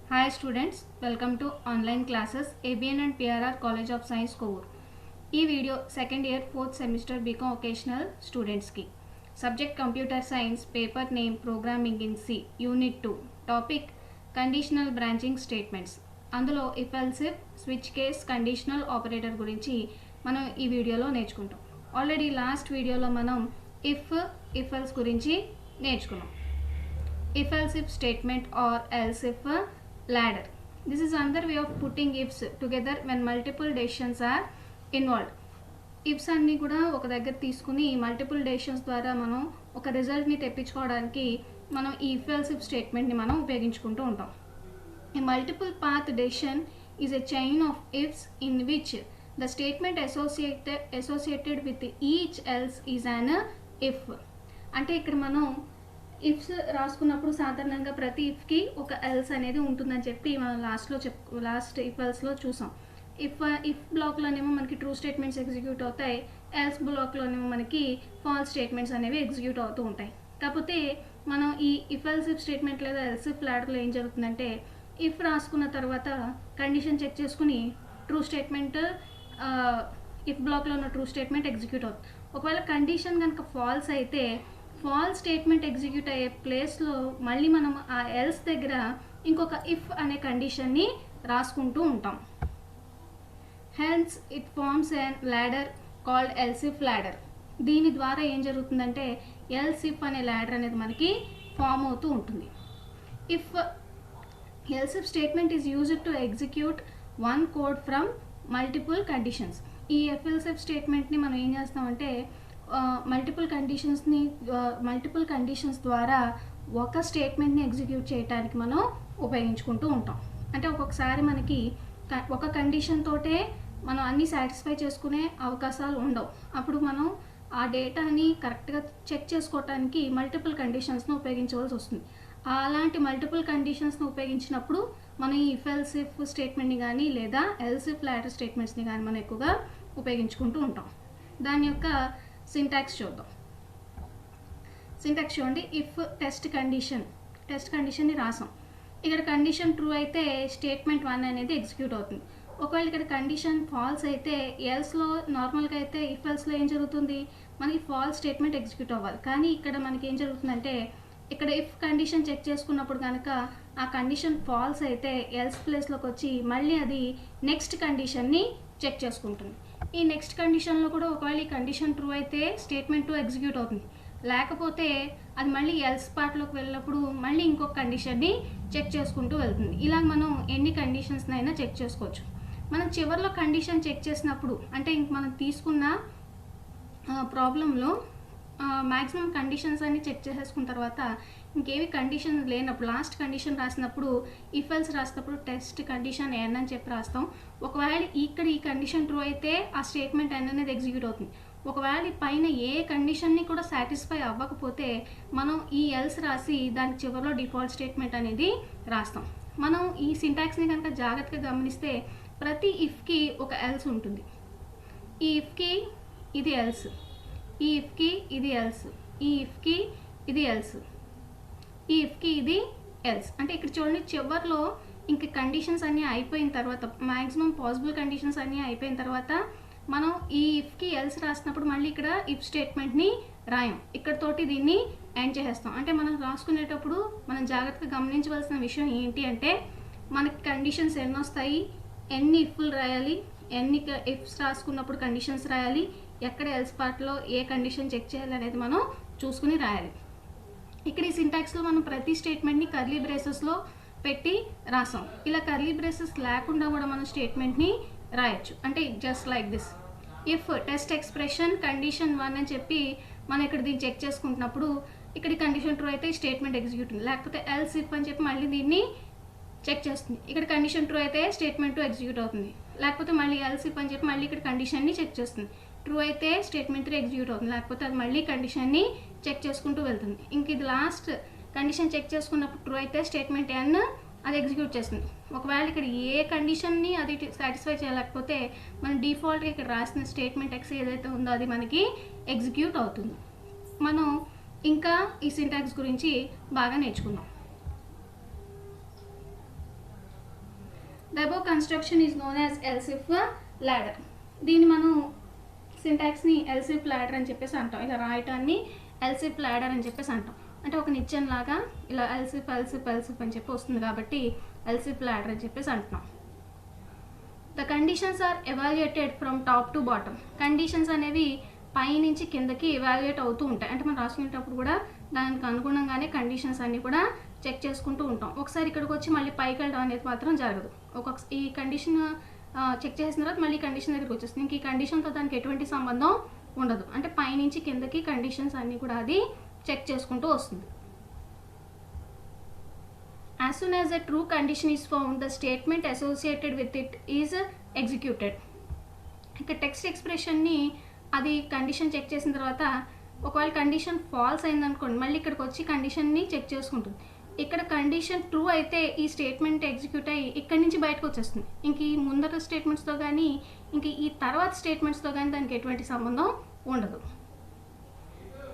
Hi students, welcome to online classes ABN and PRR College of Science Kovur. ఈ video second year fourth semester BCom vocational స్టూడెంట్స్కి. Subject computer science, paper name programming in C, unit 2, topic conditional branching statements. అందులో if else if, switch case, conditional operator గురించి మనం ఈ వీడియోలో నేర్చుకుంటాం. Already last వీడియోలో మనం ఇఫ్ ఎల్స్ గురించి నేర్చుకున్నాం. If else if statement or else if ladder. This is another way of putting ifs together when multiple decisions are involved. Ifs అన్నీ కూడా ఒక దగ్గర తీసుకుని మల్టిపుల్ డెసిషన్స్ ద్వారా మనం ఒక రిజల్ట్ని తెప్పించుకోవడానికి మనం ఈ ఇఫ్ ఎల్స్ ఇఫ్ స్టేట్మెంట్ని మనం ఉపయోగించుకుంటూ ఉంటాం. ఏ multiple path decision is a chain of ifs in which the statement associated with each else is an if. అంటే ఇక్కడ మనం ఇఫ్స్ రాసుకున్నప్పుడు సాధారణంగా ప్రతి ఇఫ్కి ఒక ఎల్స్ అనేది ఉంటుందని చెప్పి మనం లాస్ట్ ఇఫ్ ఎల్స్లో చూసాం. ఇఫ్ బ్లాక్లోనేమో మనకి ట్రూ స్టేట్మెంట్స్ ఎగ్జిక్యూట్ అవుతాయి, ఎల్స్ బ్లాక్లోనేమో మనకి ఫాల్స్ స్టేట్మెంట్స్ అనేవి ఎగ్జిక్యూట్ అవుతూ ఉంటాయి. కాకపోతే మనం ఈ ఇఫ్ ఎల్స్ ఇఫ్ స్టేట్మెంట్ లేదా ఎల్స్ ఇఫ్ ల్యాడర్లో ఏం జరుగుతుందంటే ఇఫ్ రాసుకున్న తర్వాత కండిషన్ చెక్ చేసుకుని ట్రూ స్టేట్మెంట్ ఇఫ్ బ్లాక్లో ఉన్న ట్రూ స్టేట్మెంట్ ఎగ్జిక్యూట్ అవుతుంది. ఒకవేళ కండిషన్ కనుక ఫాల్స్ అయితే ఫాల్స్ స్టేట్మెంట్ ఎగ్జిక్యూట్ అయ్యే ప్లేస్లో మళ్ళీ మనం ఆ ఎల్స్ దగ్గర ఇంకొక ఇఫ్ అనే కండిషన్ని రాసుకుంటూ ఉంటాం. Hence it forms an ladder called else if ladder. దీని ద్వారా ఏం జరుగుతుందంటే ఎల్స్ ఇఫ్ అనే ల్యాడర్ అనేది మనకి ఫామ్ అవుతూ ఉంటుంది. If else if statement is used to execute one code from multiple conditions. ఈ ఎల్స్ ఇఫ్ స్టేట్మెంట్ని మనం ఏం చేస్తామంటే మల్టిపుల్ కండిషన్స్ ద్వారా ఒక స్టేట్మెంట్ని ఎగ్జిక్యూట్ చేయడానికి మనం ఉపయోగించుకుంటూ ఉంటాం. అంటే ఒక్కొక్కసారి మనకి ఒక కండిషన్ తోటే మనం అన్నీ సాటిస్ఫై చేసుకునే అవకాశాలు ఉండవు. అప్పుడు మనం ఆ డేటాని కరెక్ట్గా చెక్ చేసుకోవటానికి మల్టిపుల్ కండిషన్స్ని ఉపయోగించవలసి వస్తుంది. అలాంటి మల్టిపుల్ కండిషన్స్ని ఉపయోగించినప్పుడు మనం ఈ ఇఫ్ ఎల్స్ ఇఫ్ స్టేట్మెంట్ని కానీ లేదా ఎల్స్ ఇఫ్ ల్యాడర్ స్టేట్మెంట్స్ని కానీ మనం ఎక్కువగా ఉపయోగించుకుంటూ ఉంటాం. దాని యొక్క సింటాక్స్ చూద్దాం. సింటాక్స్ చూడండి. ఇఫ్ టెస్ట్ కండిషన్ని రాసాం. ఇక్కడ కండిషన్ ట్రూ అయితే స్టేట్మెంట్ 1 అనేది ఎగ్జిక్యూట్ అవుతుంది. ఒకవేళ ఇక్కడ కండిషన్ ఫాల్స్ అయితే ఎల్స్లో నార్మల్గా అయితే ఇఫ్ ఎల్స్లో ఏం జరుగుతుంది, మనకి ఫాల్స్ స్టేట్మెంట్ ఎగ్జిక్యూట్ అవ్వాలి. కానీ ఇక్కడ మనకి ఏం జరుగుతుందంటే ఇక్కడ ఇఫ్ కండిషన్ చెక్ చేసుకున్నప్పుడు కనుక ఆ కండిషన్ ఫాల్స్ అయితే ఎల్స్ ప్లేస్లోకి వచ్చి మళ్ళీ అది నెక్స్ట్ కండిషన్ని చెక్ చేసుకుంటుంది. ఈ నెక్స్ట్ కండిషన్లో కూడా ఒకవేళ ఈ కండిషన్ ట్రూ అయితే స్టేట్మెంట్ 2 ఎగ్జిక్యూట్ అవుతుంది. లేకపోతే అది మళ్ళీ ఎల్స్ పార్ట్లోకి వెళ్ళినప్పుడు మళ్ళీ ఇంకొక కండిషన్ని చెక్ చేసుకుంటూ వెళ్తుంది. ఇలా మనం ఎన్ని కండిషన్స్నైనా చెక్ చేసుకోవచ్చు. మనం చివరిలో కండిషన్ చెక్ చేసినప్పుడు అంటే ఇంక మనం తీసుకున్న ప్రాబ్లంలో మ్యాక్సిమం కండిషన్స్ అన్ని చెక్ చేసేసుకున్న తర్వాత ఇంకేవి కండిషన్ లేనప్పుడు లాస్ట్ కండిషన్ రాసినప్పుడు ఇఫ్ ఎల్స్ రాసినప్పుడు టెస్ట్ కండిషన్ ఎన్ అని చెప్పి రాస్తాం. ఒకవేళ ఇక్కడ ఈ కండిషన్ ట్రూ అయితే ఆ స్టేట్మెంట్ ఎన్ అనేది ఎగ్జిక్యూట్ అవుతుంది. ఒకవేళ పైన ఏ కండిషన్ని కూడా సాటిస్ఫై అవ్వకపోతే మనం ఈ ఎల్స్ రాసి దాని చివరిలో డిఫాల్ట్ స్టేట్మెంట్ అనేది రాస్తాం. మనం ఈ సింటాక్స్ని కనుక జాగ్రత్తగా గమనిస్తే ప్రతి ఇఫ్కి ఒక ఎల్స్ ఉంటుంది. ఈ ఇఫ్కి ఇది ఎల్స్, ఈ ఇఫ్కి ఇది ఎల్స్, ఈ ఇఫ్కి ఇది ఎల్స్, ఈ ఇఫ్కి ఇది ఎల్స్. అంటే ఇక్కడ చూడండి చివరిలో ఇంక కండిషన్స్ అన్నీ అయిపోయిన తర్వాత మ్యాక్సిమం పాసిబుల్ కండిషన్స్ అన్నీ అయిపోయిన తర్వాత మనం ఈ ఇఫ్కి ఎల్స్ రాసినప్పుడు మళ్ళీ ఇక్కడ ఇఫ్ స్టేట్మెంట్ని రాయం. ఇక్కడతోటి దీన్ని ఎండ్ చేసేస్తాం. అంటే మనం రాసుకునేటప్పుడు మనం జాగ్రత్తగా గమనించవలసిన విషయం ఏంటి అంటే మనకి కండిషన్స్ ఎన్ని వస్తాయి, ఎన్ని ఇఫ్లు రాయాలి, ఎన్ని ఇఫ్స్ రాసుకున్నప్పుడు కండిషన్స్ రాయాలి, ఎక్కడ ఎల్స్ పార్ట్లో ఏ కండిషన్ చెక్ చేయాలి అనేది మనం చూసుకుని రాయాలి. ఇక్కడ ఈ సింటాక్స్లో మనం ప్రతి స్టేట్మెంట్ని కర్లీ బ్రేసెస్లో పెట్టి రాసాం. ఇలా కర్లీ బ్రేసెస్ లేకుండా కూడా మనం స్టేట్మెంట్ని రాయొచ్చు. అంటే just like this. If test expression condition 1 అని చెప్పి మనం ఇక్కడ దీన్ని చెక్ చేసుకుంటున్నప్పుడు ఇక్కడ కండిషన్ ట్రూ అయితే స్టేట్మెంట్ ఎగ్జిక్యూట్ ఉంది. లేకపోతే ఎల్స్ ఇఫ్ అని చెప్పి మళ్ళీ దీన్ని చెక్ చేస్తుంది. ఇక్కడ కండిషన్ ట్రూ అయితే స్టేట్మెంట్ 2 ఎగ్జిక్యూట్ అవుతుంది. లేకపోతే మళ్ళీ ఎల్స్ ఇఫ్ అని చెప్పి మళ్ళీ ఇక్కడ కండిషన్ని చెక్ చేస్తుంది. ట్రూ అయితే స్టేట్మెంట్ 3 ఎగ్జిక్యూట్ అవుతుంది. లేకపోతే అది మళ్ళీ కండిషన్ని చెక్ చేసుకుంటూ వెళ్తుంది. ఇంక ఇది లాస్ట్ కండిషన్ చెక్ చేసుకున్నప్పుడు ట్రూ అయితే స్టేట్మెంట్ ఎన్ అది ఎగ్జిక్యూట్ చేస్తుంది. ఒకవేళ ఇక్కడ ఏ కండిషన్ని అది సాటిస్ఫై చేయలేకపోతే మనం డిఫాల్ట్గా ఇక్కడ రాసిన స్టేట్మెంట్ ఎక్స్ ఏదైతే ఉందో అది మనకి ఎగ్జిక్యూట్ అవుతుంది. మనం ఇంకా ఈ సింటాక్స్ గురించి బాగా నేర్చుకుందాం. The above construction is known as else if ladder. దీన్ని మనం సింటాక్స్ని ఎల్స్ ఇఫ్ ల్యాడర్ అని చెప్పేసి అంటాం. ఇలా రాయటాన్ని ఎల్స్ ఇఫ్ ల్యాడర్ అని చెప్పేసి అంటాం. అంటే ఒక నిచ్చెన లాగా ఇలా ఎల్స్ ఇఫ్ అని చెప్పి వస్తుంది కాబట్టి ఎల్స్ ఇఫ్ ల్యాడర్ అని చెప్పేసి అంటున్నాం. The conditions are evaluated from top to bottom. Conditions అనేవి పై నుంచి కిందకి ఎవాల్యుయేట్ అవుతూ ఉంటాయి. అంటే మనం రాసుకునేటప్పుడు కూడా దానికి అనుగుణంగానే కండిషన్స్ అన్నీ కూడా చెక్ చేసుకుంటూ ఉంటాం. ఒకసారి ఇక్కడికి వచ్చి మళ్ళీ పైకి వెళ్ళడం అనేది మాత్రం జరగదు. ఈ కండిషన్ చెక్ చేసిన తర్వాత మళ్ళీ కండిషన్ దగ్గరికి వచ్చేస్తుంది. ఇంక ఈ కండిషన్తో దానికి ఎటువంటి సంబంధం ఉండదు. అంటే పైనుంచి కిందకి కండిషన్స్ అన్నీ కూడా అది చెక్ చేసుకుంటూ వస్తుంది. As soon as a true condition is found, the statement associated with it is executed. ఇక టెక్స్ట్ ఎక్స్ప్రెషన్ని అది కండిషన్ చెక్ చేసిన తర్వాత ఒకవేళ కండిషన్ ఫాల్స్ అయిందనుకోండి, మళ్ళీ ఇక్కడికి వచ్చి కండిషన్ని చెక్ చేసుకుంటుంది. ఇక్కడ కండిషన్ ట్రూ అయితే ఈ స్టేట్మెంట్ ఎగ్జిక్యూట్ అయ్యి ఇక్కడి నుంచి బయటకు వచ్చేస్తుంది. ఇంక ఈ ముందర స్టేట్మెంట్స్తో కానీ ఇంక ఈ తర్వాత స్టేట్మెంట్స్తో కానీ దానికి ఎటువంటి సంబంధం ఉండదు.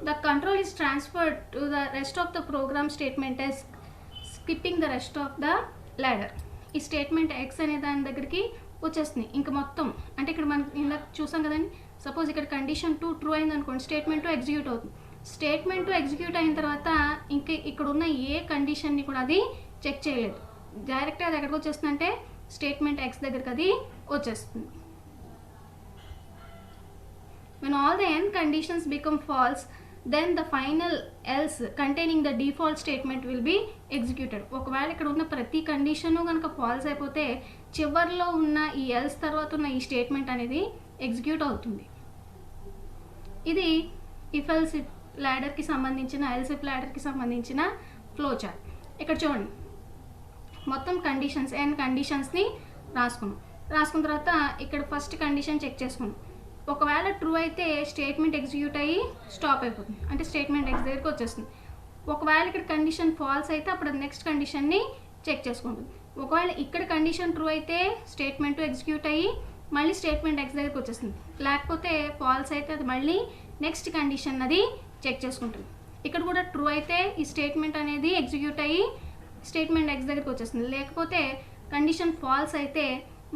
The control is transferred to the rest of the program statement as skipping the rest of the ladder. ఈ స్టేట్మెంట్ ఎక్స్ అనే దాని దగ్గరికి వచ్చేస్తుంది. ఇంకా మొత్తం అంటే ఇక్కడ మనం ఇలా చూసాం కదండి. సపోజ్ ఇక్కడ కండిషన్ 2 ట్రూ అయింది అనుకోండి, స్టేట్మెంట్ 2 ఎగ్జిక్యూట్ అవుతుంది. స్టేట్మెంట్ 2 ఎగ్జిక్యూట్ అయిన తర్వాత ఇంకా ఇక్కడ ఉన్న ఏ కండిషన్ని కూడా అది చెక్ చేయలేదు. డైరెక్ట్గా అది ఎక్కడికి వచ్చేస్తుంది అంటే స్టేట్మెంట్ ఎక్స్ దగ్గరికి అది వచ్చేస్తుంది. When all the n conditions become false, then the final else containing the default statement will be executed. ఒకవేళ ఇక్కడ ఉన్న ప్రతి కండిషను కనుక ఫాల్స్ అయిపోతే చివరిలో ఉన్న ఈ ఎల్స్ తర్వాత ఉన్న ఈ స్టేట్మెంట్ అనేది ఎగ్జిక్యూట్ అవుతుంది. ఇది ఇఫ్ ఎల్స్ ఇఫ్ ల్యాడర్కి సంబంధించిన ఎల్స్ ఇఫ్ ల్యాడర్కి సంబంధించిన ఫ్లో చార్ట్. ఇక్కడ చూడండి, మొత్తం కండిషన్స్ n కండిషన్స్ని రాసుకున్న తర్వాత ఇక్కడ ఫస్ట్ కండిషన్ చెక్ చేసుకున్నాం. ఒకవేళ ట్రూ అయితే స్టేట్మెంట్ ఎగ్జిక్యూట్ అయ్యి స్టాప్ అయిపోతుంది. అంటే స్టేట్మెంట్ ఎక్స్ దగ్గరికి వచ్చేస్తుంది. ఒకవేళ ఇక్కడ కండిషన్ ఫాల్స్ అయితే అప్పుడు నెక్స్ట్ కండిషన్ని చెక్ చేసుకుంటుంది. ఒకవేళ ఇక్కడ కండిషన్ ట్రూ అయితే స్టేట్మెంట్ ఎగ్జిక్యూట్ అయ్యి మళ్ళీ స్టేట్మెంట్ ఎక్స్ దగ్గరికి వచ్చేస్తుంది. లేకపోతే ఫాల్స్ అయితే అది మళ్ళీ నెక్స్ట్ కండిషన్ అది చెక్ చేసుకుంటుంది. ఇక్కడ కూడా ట్రూ అయితే ఈ స్టేట్మెంట్ అనేది ఎగ్జిక్యూట్ అయ్యి స్టేట్మెంట్ ఎక్స్ దగ్గరికి వచ్చేస్తుంది. లేకపోతే కండిషన్ ఫాల్స్ అయితే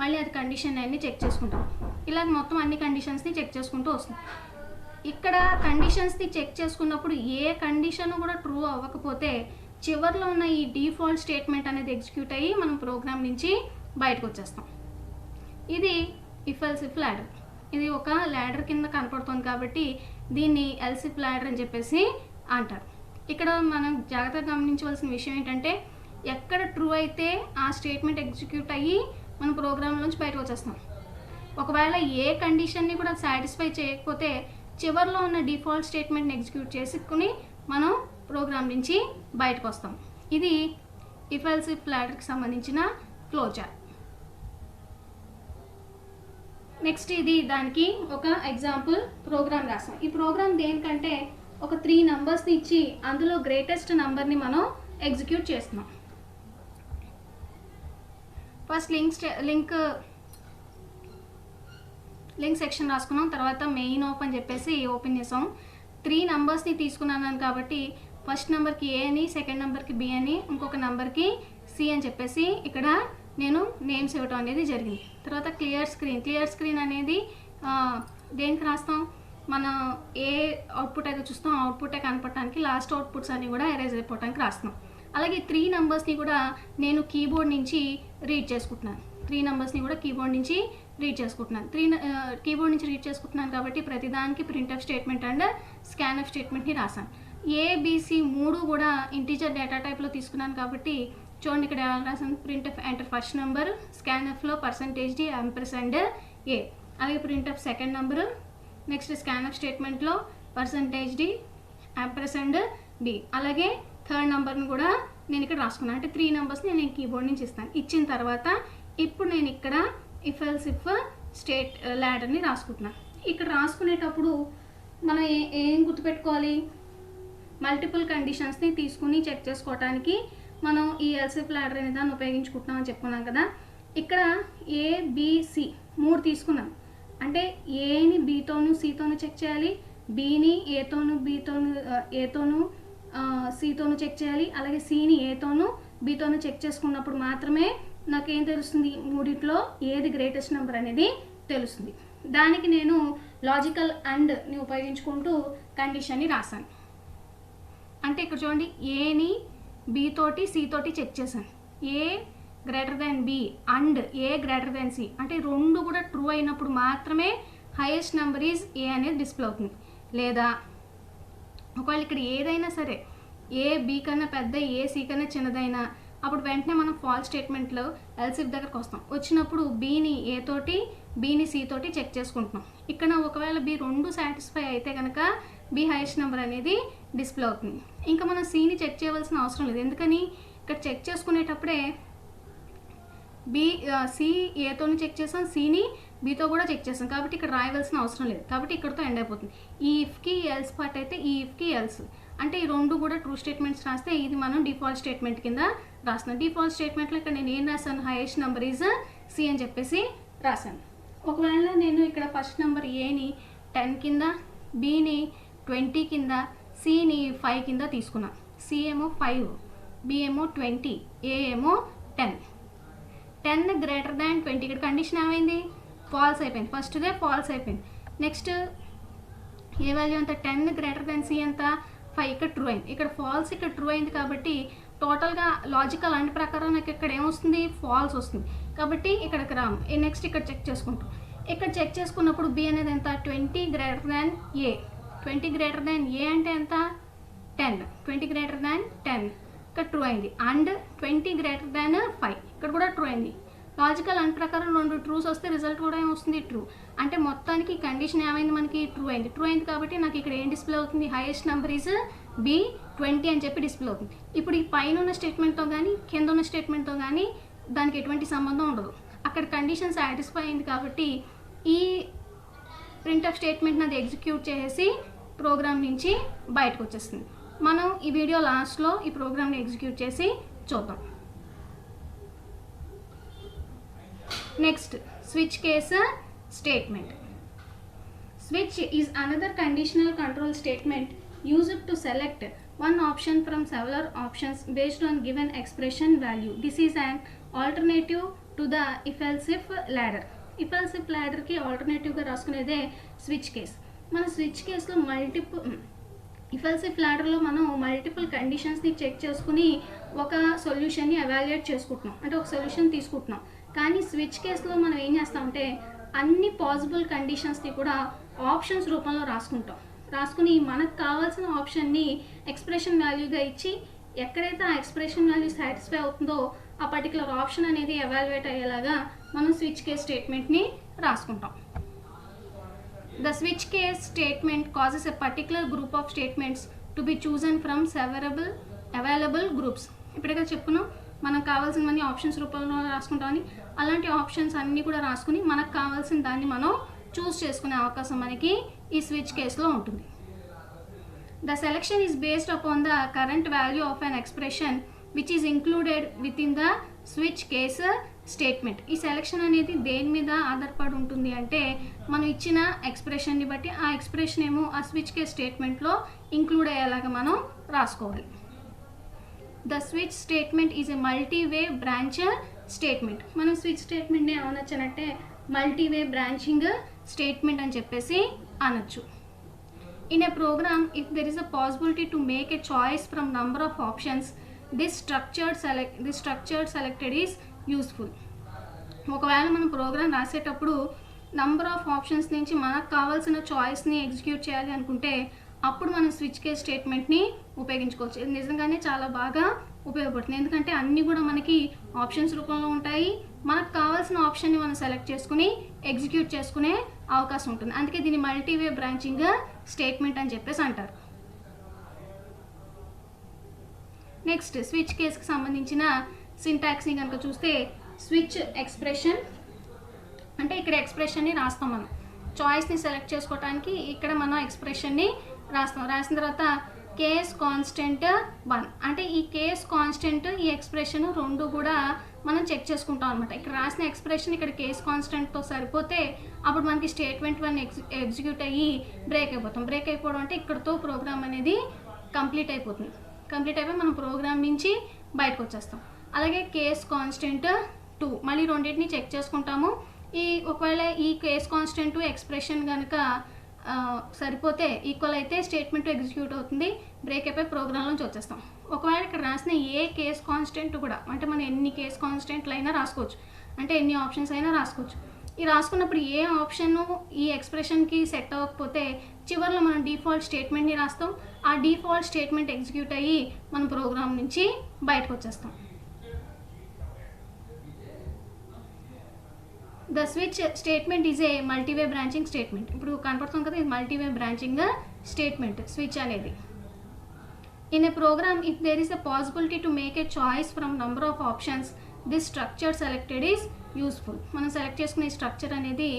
మళ్ళీ అది కండిషన్ అన్ని చెక్ చేసుకుంటాం. ఇలా మొత్తం అన్ని కండిషన్స్ని చెక్ చేసుకుంటూ వస్తుంది. ఇక్కడ కండిషన్స్ని చెక్ చేసుకున్నప్పుడు ఏ కండిషన్ కూడా ట్రూ అవ్వకపోతే చివరిలో ఉన్న ఈ డిఫాల్ట్ స్టేట్మెంట్ అనేది ఎగ్జిక్యూట్ అయ్యి మనం ప్రోగ్రామ్ నుంచి బయటకు వచ్చేస్తాం. ఇది ఇఫ్ ఎల్స్ ఇఫ్ ల్యాడర్. ఇది ఒక ల్యాడర్ కింద కనపడుతుంది కాబట్టి దీన్ని ఎల్స్ ఇఫ్ ల్యాడర్ అని చెప్పేసి అంటారు. ఇక్కడ మనం జాగ్రత్తగా గమనించవలసిన విషయం ఏంటంటే ఎక్కడ ట్రూ అయితే ఆ స్టేట్మెంట్ ఎగ్జిక్యూట్ అయ్యి మనం ప్రోగ్రామ్ నుంచి బయటకు వచ్చేస్తాం. ఒకవేళ ఏ కండిషన్ని కూడా సాటిస్ఫై చేయకపోతే చివరిలో ఉన్న డిఫాల్ట్ స్టేట్మెంట్ని ఎగ్జిక్యూట్ చేసుకుని మనం ప్రోగ్రామ్ నుంచి బయటకు వస్తాం. ఇది ఇఫ్ ఎల్స్ ఇఫ్ ల్యాడర్కి సంబంధించిన ఫ్లో చార్ట్. నెక్స్ట్ ఇది దానికి ఒక ఎగ్జాంపుల్ ప్రోగ్రామ్ రాస్తాం. ఈ ప్రోగ్రామ్ దేనికంటే ఒక 3 నంబర్స్ని ఇచ్చి అందులో గ్రేటెస్ట్ నెంబర్ని మనం ఎగ్జిక్యూట్ చేస్తున్నాం. ఫస్ట్ లింక్ సెక్షన్ రాసుకున్నాం. తర్వాత మెయిన్ ఓపెన్ చెప్పేసి ఓపెన్ చేసాం. 3 నంబర్స్ని తీసుకున్నాను కాబట్టి ఫస్ట్ నెంబర్కి ఏ అని, సెకండ్ నెంబర్కి బి అని, ఇంకొక నెంబర్కి సి అని చెప్పేసి ఇక్కడ నేను నేమ్స్ ఇవ్వటం అనేది జరిగింది. తర్వాత క్లియర్ స్క్రీన్ అనేది దేనికి రాస్తాం, మనం ఏ అవుట్పుట్ అయితే చూస్తాం అవుట్పుటే కనపడటానికి లాస్ట్ అవుట్పుట్స్ అన్నీ కూడా ఎరేజ్ అయిపోవటానికి రాస్తాం. అలాగే 3 నంబర్స్ని కూడా నేను కీబోర్డ్ నుంచి రీడ్ చేసుకుంటున్నాను. 3 నంబర్స్ని కూడా కీబోర్డ్ నుంచి రీడ్ చేసుకుంటున్నాను. కీబోర్డ్ నుంచి రీడ్ చేసుకుంటున్నాను కాబట్టి ప్రతిదానికి ప్రింట్ఎఫ్ స్టేట్మెంట్ అండ్ స్కాన్ఎఫ్ స్టేట్మెంట్ని రాసాను. ఏబిసి 3 కూడా ఇంటీజర్ డేటా టైప్లో తీసుకున్నాను కాబట్టి చూడండి ఇక్కడ రాసాను. ప్రింట్ఎఫ్ ఎంటర్ ఫస్ట్ నెంబర్, స్కాన్ఎఫ్లో %d యాంపర్సండ్ ఏ, అలాగే printf second number, next scanf స్టేట్మెంట్లో %d యాంపర్సండ్ బి, అలాగే థర్డ్ నెంబర్ని కూడా నేను ఇక్కడ రాసుకున్నాను. అంటే 3 నంబర్స్ని నేను కీబోర్డ్ నుంచి ఇస్తాను. ఇచ్చిన తర్వాత ఇప్పుడు నేను ఇక్కడ ఇఫ్ ఎల్స్ ఇఫ్ ల్యాడర్ని రాసుకుంటున్నాను. ఇక్కడ రాసుకునేటప్పుడు మనం ఏం గుర్తుపెట్టుకోవాలి, మల్టిపుల్ కండిషన్స్ని తీసుకుని చెక్ చేసుకోవడానికి మనం ఈ ఎల్స్ ఇఫ్ ల్యాడర్ అనే దాన్ని ఉపయోగించుకుంటున్నామని చెప్పుకున్నాం కదా. ఇక్కడ ఏబిసి 3 తీసుకున్నాం అంటే ఏని బితోను సితోను చెక్ చేయాలి, బిని ఏతోను సితోను చెక్ చేయాలి, అలాగే సిని ఏతోను బితోను చెక్ చేసుకున్నప్పుడు మాత్రమే నాకేం తెలుస్తుంది, మూడిట్లో ఏది గ్రేటెస్ట్ నెంబర్ అనేది తెలుస్తుంది. దానికి నేను లాజికల్ అండ్ని ఉపయోగించుకుంటూ కండిషన్ని రాశాను. అంటే ఇక్కడ చూడండి, ఏని బి తోటి సి తోటి చెక్ చేశాను. A greater than B and A greater than C అంటే రెండు కూడా ట్రూ అయినప్పుడు మాత్రమే హైయెస్ట్ నెంబర్ ఈజ్ ఏ అనేది డిస్ప్లే అవుతుంది. లేదా ఒకవేళ ఇక్కడ ఏదైనా సరే ఏ బి కన్నా పెద్ద ఏ సి కన్నా చిన్నదైనా అప్పుడు వెంటనే మనం ఫాల్స్ స్టేట్మెంట్లో ఎల్సిఫ్ దగ్గరకు వస్తాం. వచ్చినప్పుడు బీని ఏ తోటి బీని సి తోటి చెక్ చేసుకుంటున్నాం. ఇక్కడ ఒకవేళ బి రెండు సాటిస్ఫై అయితే కనుక బి హైయెస్ట్ నెంబర్ అనేది డిస్ప్లే అవుతుంది. ఇంకా మనం సిని చెక్ చేయవలసిన అవసరం లేదు. ఎందుకని ఇక్కడ చెక్ చేసుకునేటప్పుడే సి ఏతోని చెక్ చేసాం, సిని బీతో కూడా చెక్ చేసాం, కాబట్టి ఇక్కడ రాయవలసిన అవసరం లేదు. కాబట్టి ఇక్కడతో ఎండ్ అయిపోతుంది. ఈ ఇఫ్కి ఎల్స్ పార్ట్ అయితే ఈ ఇఫ్కి ఎల్స్ అంటే ఈ రెండు కూడా ట్రూ స్టేట్మెంట్స్ రాస్తే ఇది మనం డిఫాల్ట్ స్టేట్మెంట్ కింద రాస్తున్నాం. డిఫాల్ట్ స్టేట్మెంట్లో ఇక్కడ నేను ఏం రాశాను, హైయెస్ట్ నెంబర్ ఈజ్ సి అని చెప్పేసి రాశాను. ఒకవేళ నేను ఇక్కడ ఫస్ట్ నెంబర్ ఏని 10 కింద, బిని 20 కింద, సిని 5 కింద తీసుకున్నాను. సి ఏమో 5, బి ఏమో 20, ఏ ఏమో 10. 10 గ్రేటర్ దాన్ 20 ఇక్కడ కండిషన్ ఏమైంది, ఫాల్స్ అయిపోయింది. ఫస్ట్దే ఫాల్స్ అయిపోయింది. నెక్స్ట్ ఏ వాల్యూ అంత 10 గ్రేటర్ దాన్ సి ఎంత 5 ఇక్కడ ట్రూ అయింది. ఇక్కడ ఫాల్స్ ఇక్కడ ట్రూ అయింది కాబట్టి టోటల్గా లాజికల్ అండ్ ప్రకారం నాకు ఇక్కడ ఏమొస్తుంది, ఫాల్స్ వస్తుంది. కాబట్టి ఇక్కడికి రాము. నెక్స్ట్ ఇక్కడ చెక్ చేసుకుంటాం. ఇక్కడ చెక్ చేసుకున్నప్పుడు బి అనేది ఎంత, 20 గ్రేటర్ దాన్ ఏ. 20 గ్రేటర్ దాన్ ఏ అంటే ఎంత, 10. 20 గ్రేటర్ దాన్ 10 ఇక్కడ ట్రూ అయింది. అండ్ 20 గ్రేటర్ దాన్ 5 ఇక్కడ కూడా ట్రూ అయింది. లాజికల్ అండ్ ప్రకారం రెండు ట్రూస్ వస్తే రిజల్ట్ కూడా ఏమొస్తుంది, ట్రూ. అంటే మొత్తానికి కండిషన్ ఏమైంది, మనకి ట్రూ అయింది. ట్రూ అయింది కాబట్టి నాకు ఇక్కడ ఏం డిస్ప్లే అవుతుంది, హైయెస్ట్ నెంబర్ ఈజ్ బి 20 అని చెప్పి డిస్ప్లే అవుతుంది. ఇప్పుడు ఈ పైన ఉన్న స్టేట్మెంట్తో కానీ కింద ఉన్న స్టేట్మెంట్తో కానీ దానికి ఎటువంటి సంబంధం ఉండదు. అక్కడ కండిషన్ సాటిస్ఫై అయింది కాబట్టి ఈ ప్రింట్ఎఫ్ స్టేట్మెంట్ని అది ఎగ్జిక్యూట్ చేసి ప్రోగ్రామ్ నుంచి బయటకు వచ్చేస్తుంది. మనం ఈ వీడియో లాస్ట్లో ఈ ప్రోగ్రామ్ని ఎగ్జిక్యూట్ చేసి చూద్దాం. Next switch case statement. Switch is another conditional control statement used to select one option from several options based on given expression value. This is an alternative to the if-else-if ladder. if-else-if ladder की alternative గా రాసుకునేదే switch case. మన switch కేస్లో if-else-if ladderలో మనం multiple కండిషన్స్ని check చేసుకుని ఒక సొల్యూషన్ని evaluate చేసుకుంటున్నాం, అంటే ఒక solution తీసుకుంటున్నాం. కానీ స్విచ్ కేస్లో మనం ఏం చేస్తామంటే అన్ని పాసిబుల్ కండిషన్స్ని కూడా ఆప్షన్స్ రూపంలో రాసుకుని మనకు కావాల్సిన ఆప్షన్ని ఎక్స్ప్రెషన్ వాల్యూగా ఇచ్చి ఎక్కడైతే ఆ ఎక్స్ప్రెషన్ వాల్యూ సాటిస్ఫై అవుతుందో ఆ పర్టికులర్ ఆప్షన్ అనేది ఎవాల్యుయేట్ అయ్యేలాగా మనం స్విచ్ కేస్ స్టేట్మెంట్ని రాసుకుంటాం. The switch case statement causes a particular group of statements to be chosen from several available groups. ఇప్పుడే చెప్పుకున్నాం మనకు కావాల్సినవన్నీ ఆప్షన్స్ రూపంలో రాసుకుంటామని. అలాంటి ఆప్షన్స్ అన్నీ కూడా రాసుకుని మనకు కావాల్సిన దాన్ని మనం చూస్ చేసుకునే అవకాశం మనకి ఈ స్విచ్ కేసులో ఉంటుంది. The selection is based upon the current value of an expression which is included with in the switch case statement. ఈ సెలెక్షన్ అనేది దేని మీద ఆధారపడి ఉంటుంది అంటే మనం ఇచ్చిన ఎక్స్ప్రెషన్ని బట్టి ఆ ఎక్స్ప్రెషన్ ఏమో ఆ స్విచ్ కేస్ స్టేట్మెంట్లో ఇంక్లూడ్ అయ్యేలాగా మనం రాసుకోవాలి. The switch statement is a multiway branch statement. మనం స్విచ్ స్టేట్మెంట్ని ఏమనొచ్చనంటే మల్టీవే బ్రాంచింగ్ స్టేట్మెంట్ అని చెప్పేసి అనొచ్చు. In a program if there is a possibility to make a choice from number of options this structured selected is useful. ఒకవేళ మనం programme రాసేటప్పుడు number of options నుంచి మనకు కావాల్సిన చాయిస్ని ఎగ్జిక్యూట్ చేయాలి అనుకుంటే అప్పుడు మనం స్విచ్ కేస్ స్టేట్మెంట్ని ఉపయోగించుకోవచ్చు. ఇది నిజంగానే చాలా బాగా ఉపయోగపడుతుంది. ఎందుకంటే అన్నీ కూడా మనకి ఆప్షన్స్ రూపంలో ఉంటాయి. మనకు కావాల్సిన ఆప్షన్ని మనం సెలెక్ట్ చేసుకుని ఎగ్జిక్యూట్ చేసుకునే అవకాశం ఉంటుంది. అందుకే దీన్ని మల్టీవే బ్రాంచింగ్ స్టేట్మెంట్ అని చెప్పేసి అంటారు. నెక్స్ట్ స్విచ్ కేస్కి సంబంధించిన సింటాక్స్ని కనుక చూస్తే స్విచ్ ఎక్స్ప్రెషన్ అంటే ఇక్కడ ఎక్స్ప్రెషన్ని రాస్తాం. మనం చాయిస్ని సెలెక్ట్ చేసుకోవడానికి ఇక్కడ మనం ఎక్స్ప్రెషన్ని రాసిన తర్వాత కేస్ కాన్స్టెంట్ 1 అంటే ఈ కేస్ కాన్స్టెంట్ ఈ ఎక్స్ప్రెషన్ రెండు కూడా మనం చెక్ చేసుకుంటాం అనమాట. ఇక్కడ రాసిన ఎక్స్ప్రెషన్ ఇక్కడ కేస్ కాన్స్టెంట్తో సరిపోతే అప్పుడు మనకి స్టేట్మెంట్ 1 ఎగ్జిక్యూట్ అయ్యి బ్రేక్ అయిపోవడం అంటే ఇక్కడతో ప్రోగ్రామ్ అనేది కంప్లీట్ అయిపోయి మనం ప్రోగ్రామ్ నుంచి బయటకు వచ్చేస్తాం. అలాగే కేస్ కాన్స్టెంట్ 2 మళ్ళీ రెండింటిని చెక్ చేసుకుంటాము. ఒకవేళ ఈ కేస్ కాన్స్టెంట్ ఎక్స్ప్రెషన్ కనుక సరిపోతే ఈక్వల్ అయితే స్టేట్మెంట్ ఎగ్జిక్యూట్ అవుతుంది, బ్రేక్ అయిపోయి ప్రోగ్రాంలోంచి వచ్చేస్తాం. ఒకవేళ ఇక్కడ రాసిన ఏ కేస్ కాన్స్టెంట్ కూడా, అంటే మనం ఎన్ని కేస్ కాన్స్టెంట్లు అయినా రాసుకోవచ్చు, అంటే ఎన్ని ఆప్షన్స్ అయినా రాసుకోవచ్చు. ఈ రాసుకున్నప్పుడు ఏ ఆప్షన్ ఈ ఎక్స్ప్రెషన్కి సెట్ అవ్వకపోతే చివరిలో మనం డిఫాల్ట్ స్టేట్మెంట్ని రాస్తాం. ఆ డిఫాల్ట్ స్టేట్మెంట్ ఎగ్జిక్యూట్ అయ్యి మన ప్రోగ్రామ్ నుంచి బయటకు వచ్చేస్తాం. The switch statement is a multiway branching statement. ఇప్పుడు కనపడుతుంది కదా, ఇది మల్టీవే బ్రాంచింగ్ స్టేట్మెంట్ స్విచ్ అనేది. In a program if there is a possibility to make a choice from number of options, this structure selected is useful. మనం select చేసుకునే structure అనేది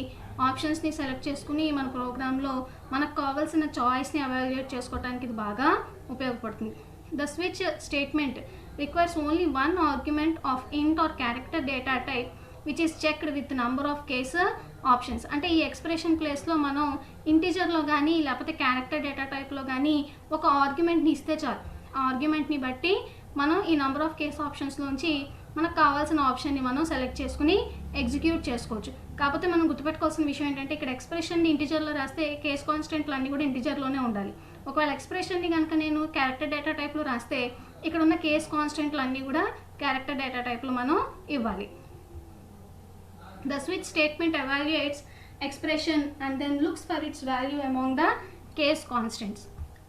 ఆప్షన్స్ని select చేసుకుని మన ప్రోగ్రాంలో మనకు కావాల్సిన చాయిస్ని ఎవాల్యుయేట్ చేసుకోవడానికి ఇది బాగా ఉపయోగపడుతుంది. The switch statement requires only one argument of int or character data type which is checked with number of case options. అంటే ఈ ఎక్స్ప్రెషన్ ప్లేస్లో మనం ఇంటీజర్లో కానీ లేకపోతే క్యారెక్టర్ డేటా టైప్లో కానీ ఒక ఆర్గ్యుమెంట్ని ఇస్తే చాలు. ఆ ఆర్గ్యుమెంట్ని బట్టి మనం ఈ నంబర్ ఆఫ్ కేస్ ఆప్షన్స్లోంచి మనకు కావాల్సిన ఆప్షన్ని మనం సెలెక్ట్ చేసుకుని ఎగ్జిక్యూట్ చేసుకోవచ్చు. కాకపోతే మనం గుర్తుపెట్టుకోవాల్సిన విషయం ఏంటంటే ఇక్కడ ఎక్స్ప్రెషన్ని ఇంటీజర్లో రాస్తే కేస్ కాన్స్టెంట్లు అన్నీ కూడా ఇంటీజర్లోనే ఉండాలి. ఒకవేళ ఎక్స్ప్రెషన్ని కనుక నేను క్యారెక్టర్ డేటా టైప్లో రాస్తే ఇక్కడ ఉన్న కేస్ కాన్స్టెంట్లు అన్నీ కూడా క్యారెక్టర్ డేటా టైప్లో మనం ఇవ్వాలి. The switch statement evaluates expression and then looks for its value among the case constants.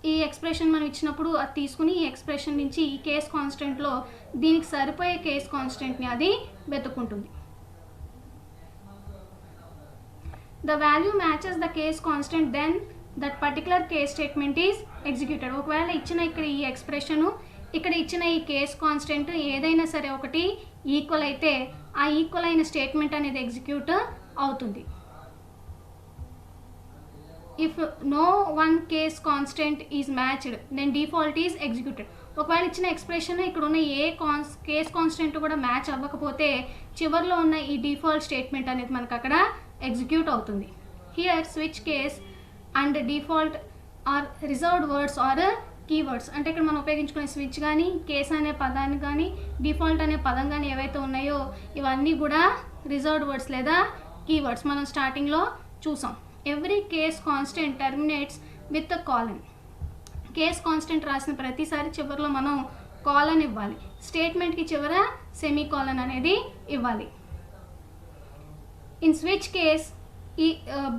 ఈ ఎక్స్ప్రెషన్ మనం ఇచ్చినప్పుడు అది తీసుకుని ఈ ఎక్స్ప్రెషన్ నుంచి ఈ కేస్ కాన్స్టెంట్లో దీనికి సరిపోయే కేస్ కాన్స్టెంట్ని అది వెతుక్కుంటుంది. The value matches the case constant, then that particular case statement is executed. ఒకవేళ ఇచ్చిన ఇక్కడ ఈ ఎక్స్ప్రెషను ఇక్కడ ఇచ్చిన ఈ కేస్ కాన్స్టెంట్ ఏదైనా సరే ఒకటి ఈక్వల్ అయితే ఆ ఈక్వల్ అయిన స్టేట్మెంట్ అనేది ఎగ్జిక్యూట్ అవుతుంది. If no one case constant is matched then default is executed. ఒకవేళ ఇచ్చిన ఎక్స్ప్రెషన్ ఇక్కడ ఉన్న ఏ కేస్ కాన్స్టెంట్ కూడా మ్యాచ్ అవ్వకపోతే చివరిలో ఉన్న ఈ డిఫాల్ట్ స్టేట్మెంట్ అనేది మనకు అక్కడ ఎగ్జిక్యూట్ అవుతుంది. Here switch case and default are reserved words or keywords. అంటే ఇక్కడ మనం ఉపయోగించుకునే స్విచ్ కానీ కేస్ అనే పదాన్ని కానీ డిఫాల్ట్ అనే పదం కానీ ఏవైతే ఉన్నాయో ఇవన్నీ కూడా రిజర్వ్డ్ వర్డ్స్ లేదా కీవర్డ్స్. మనం స్టార్టింగ్లో చూసాం. Every case constant terminates with colon. Case constant రాసిన ప్రతిసారి చివరిలో మనం కాలన్ ఇవ్వాలి. స్టేట్మెంట్కి చివర సెమీ కాలన్ అనేది ఇవ్వాలి. ఇన్ స్విచ్ కేస్ ఈ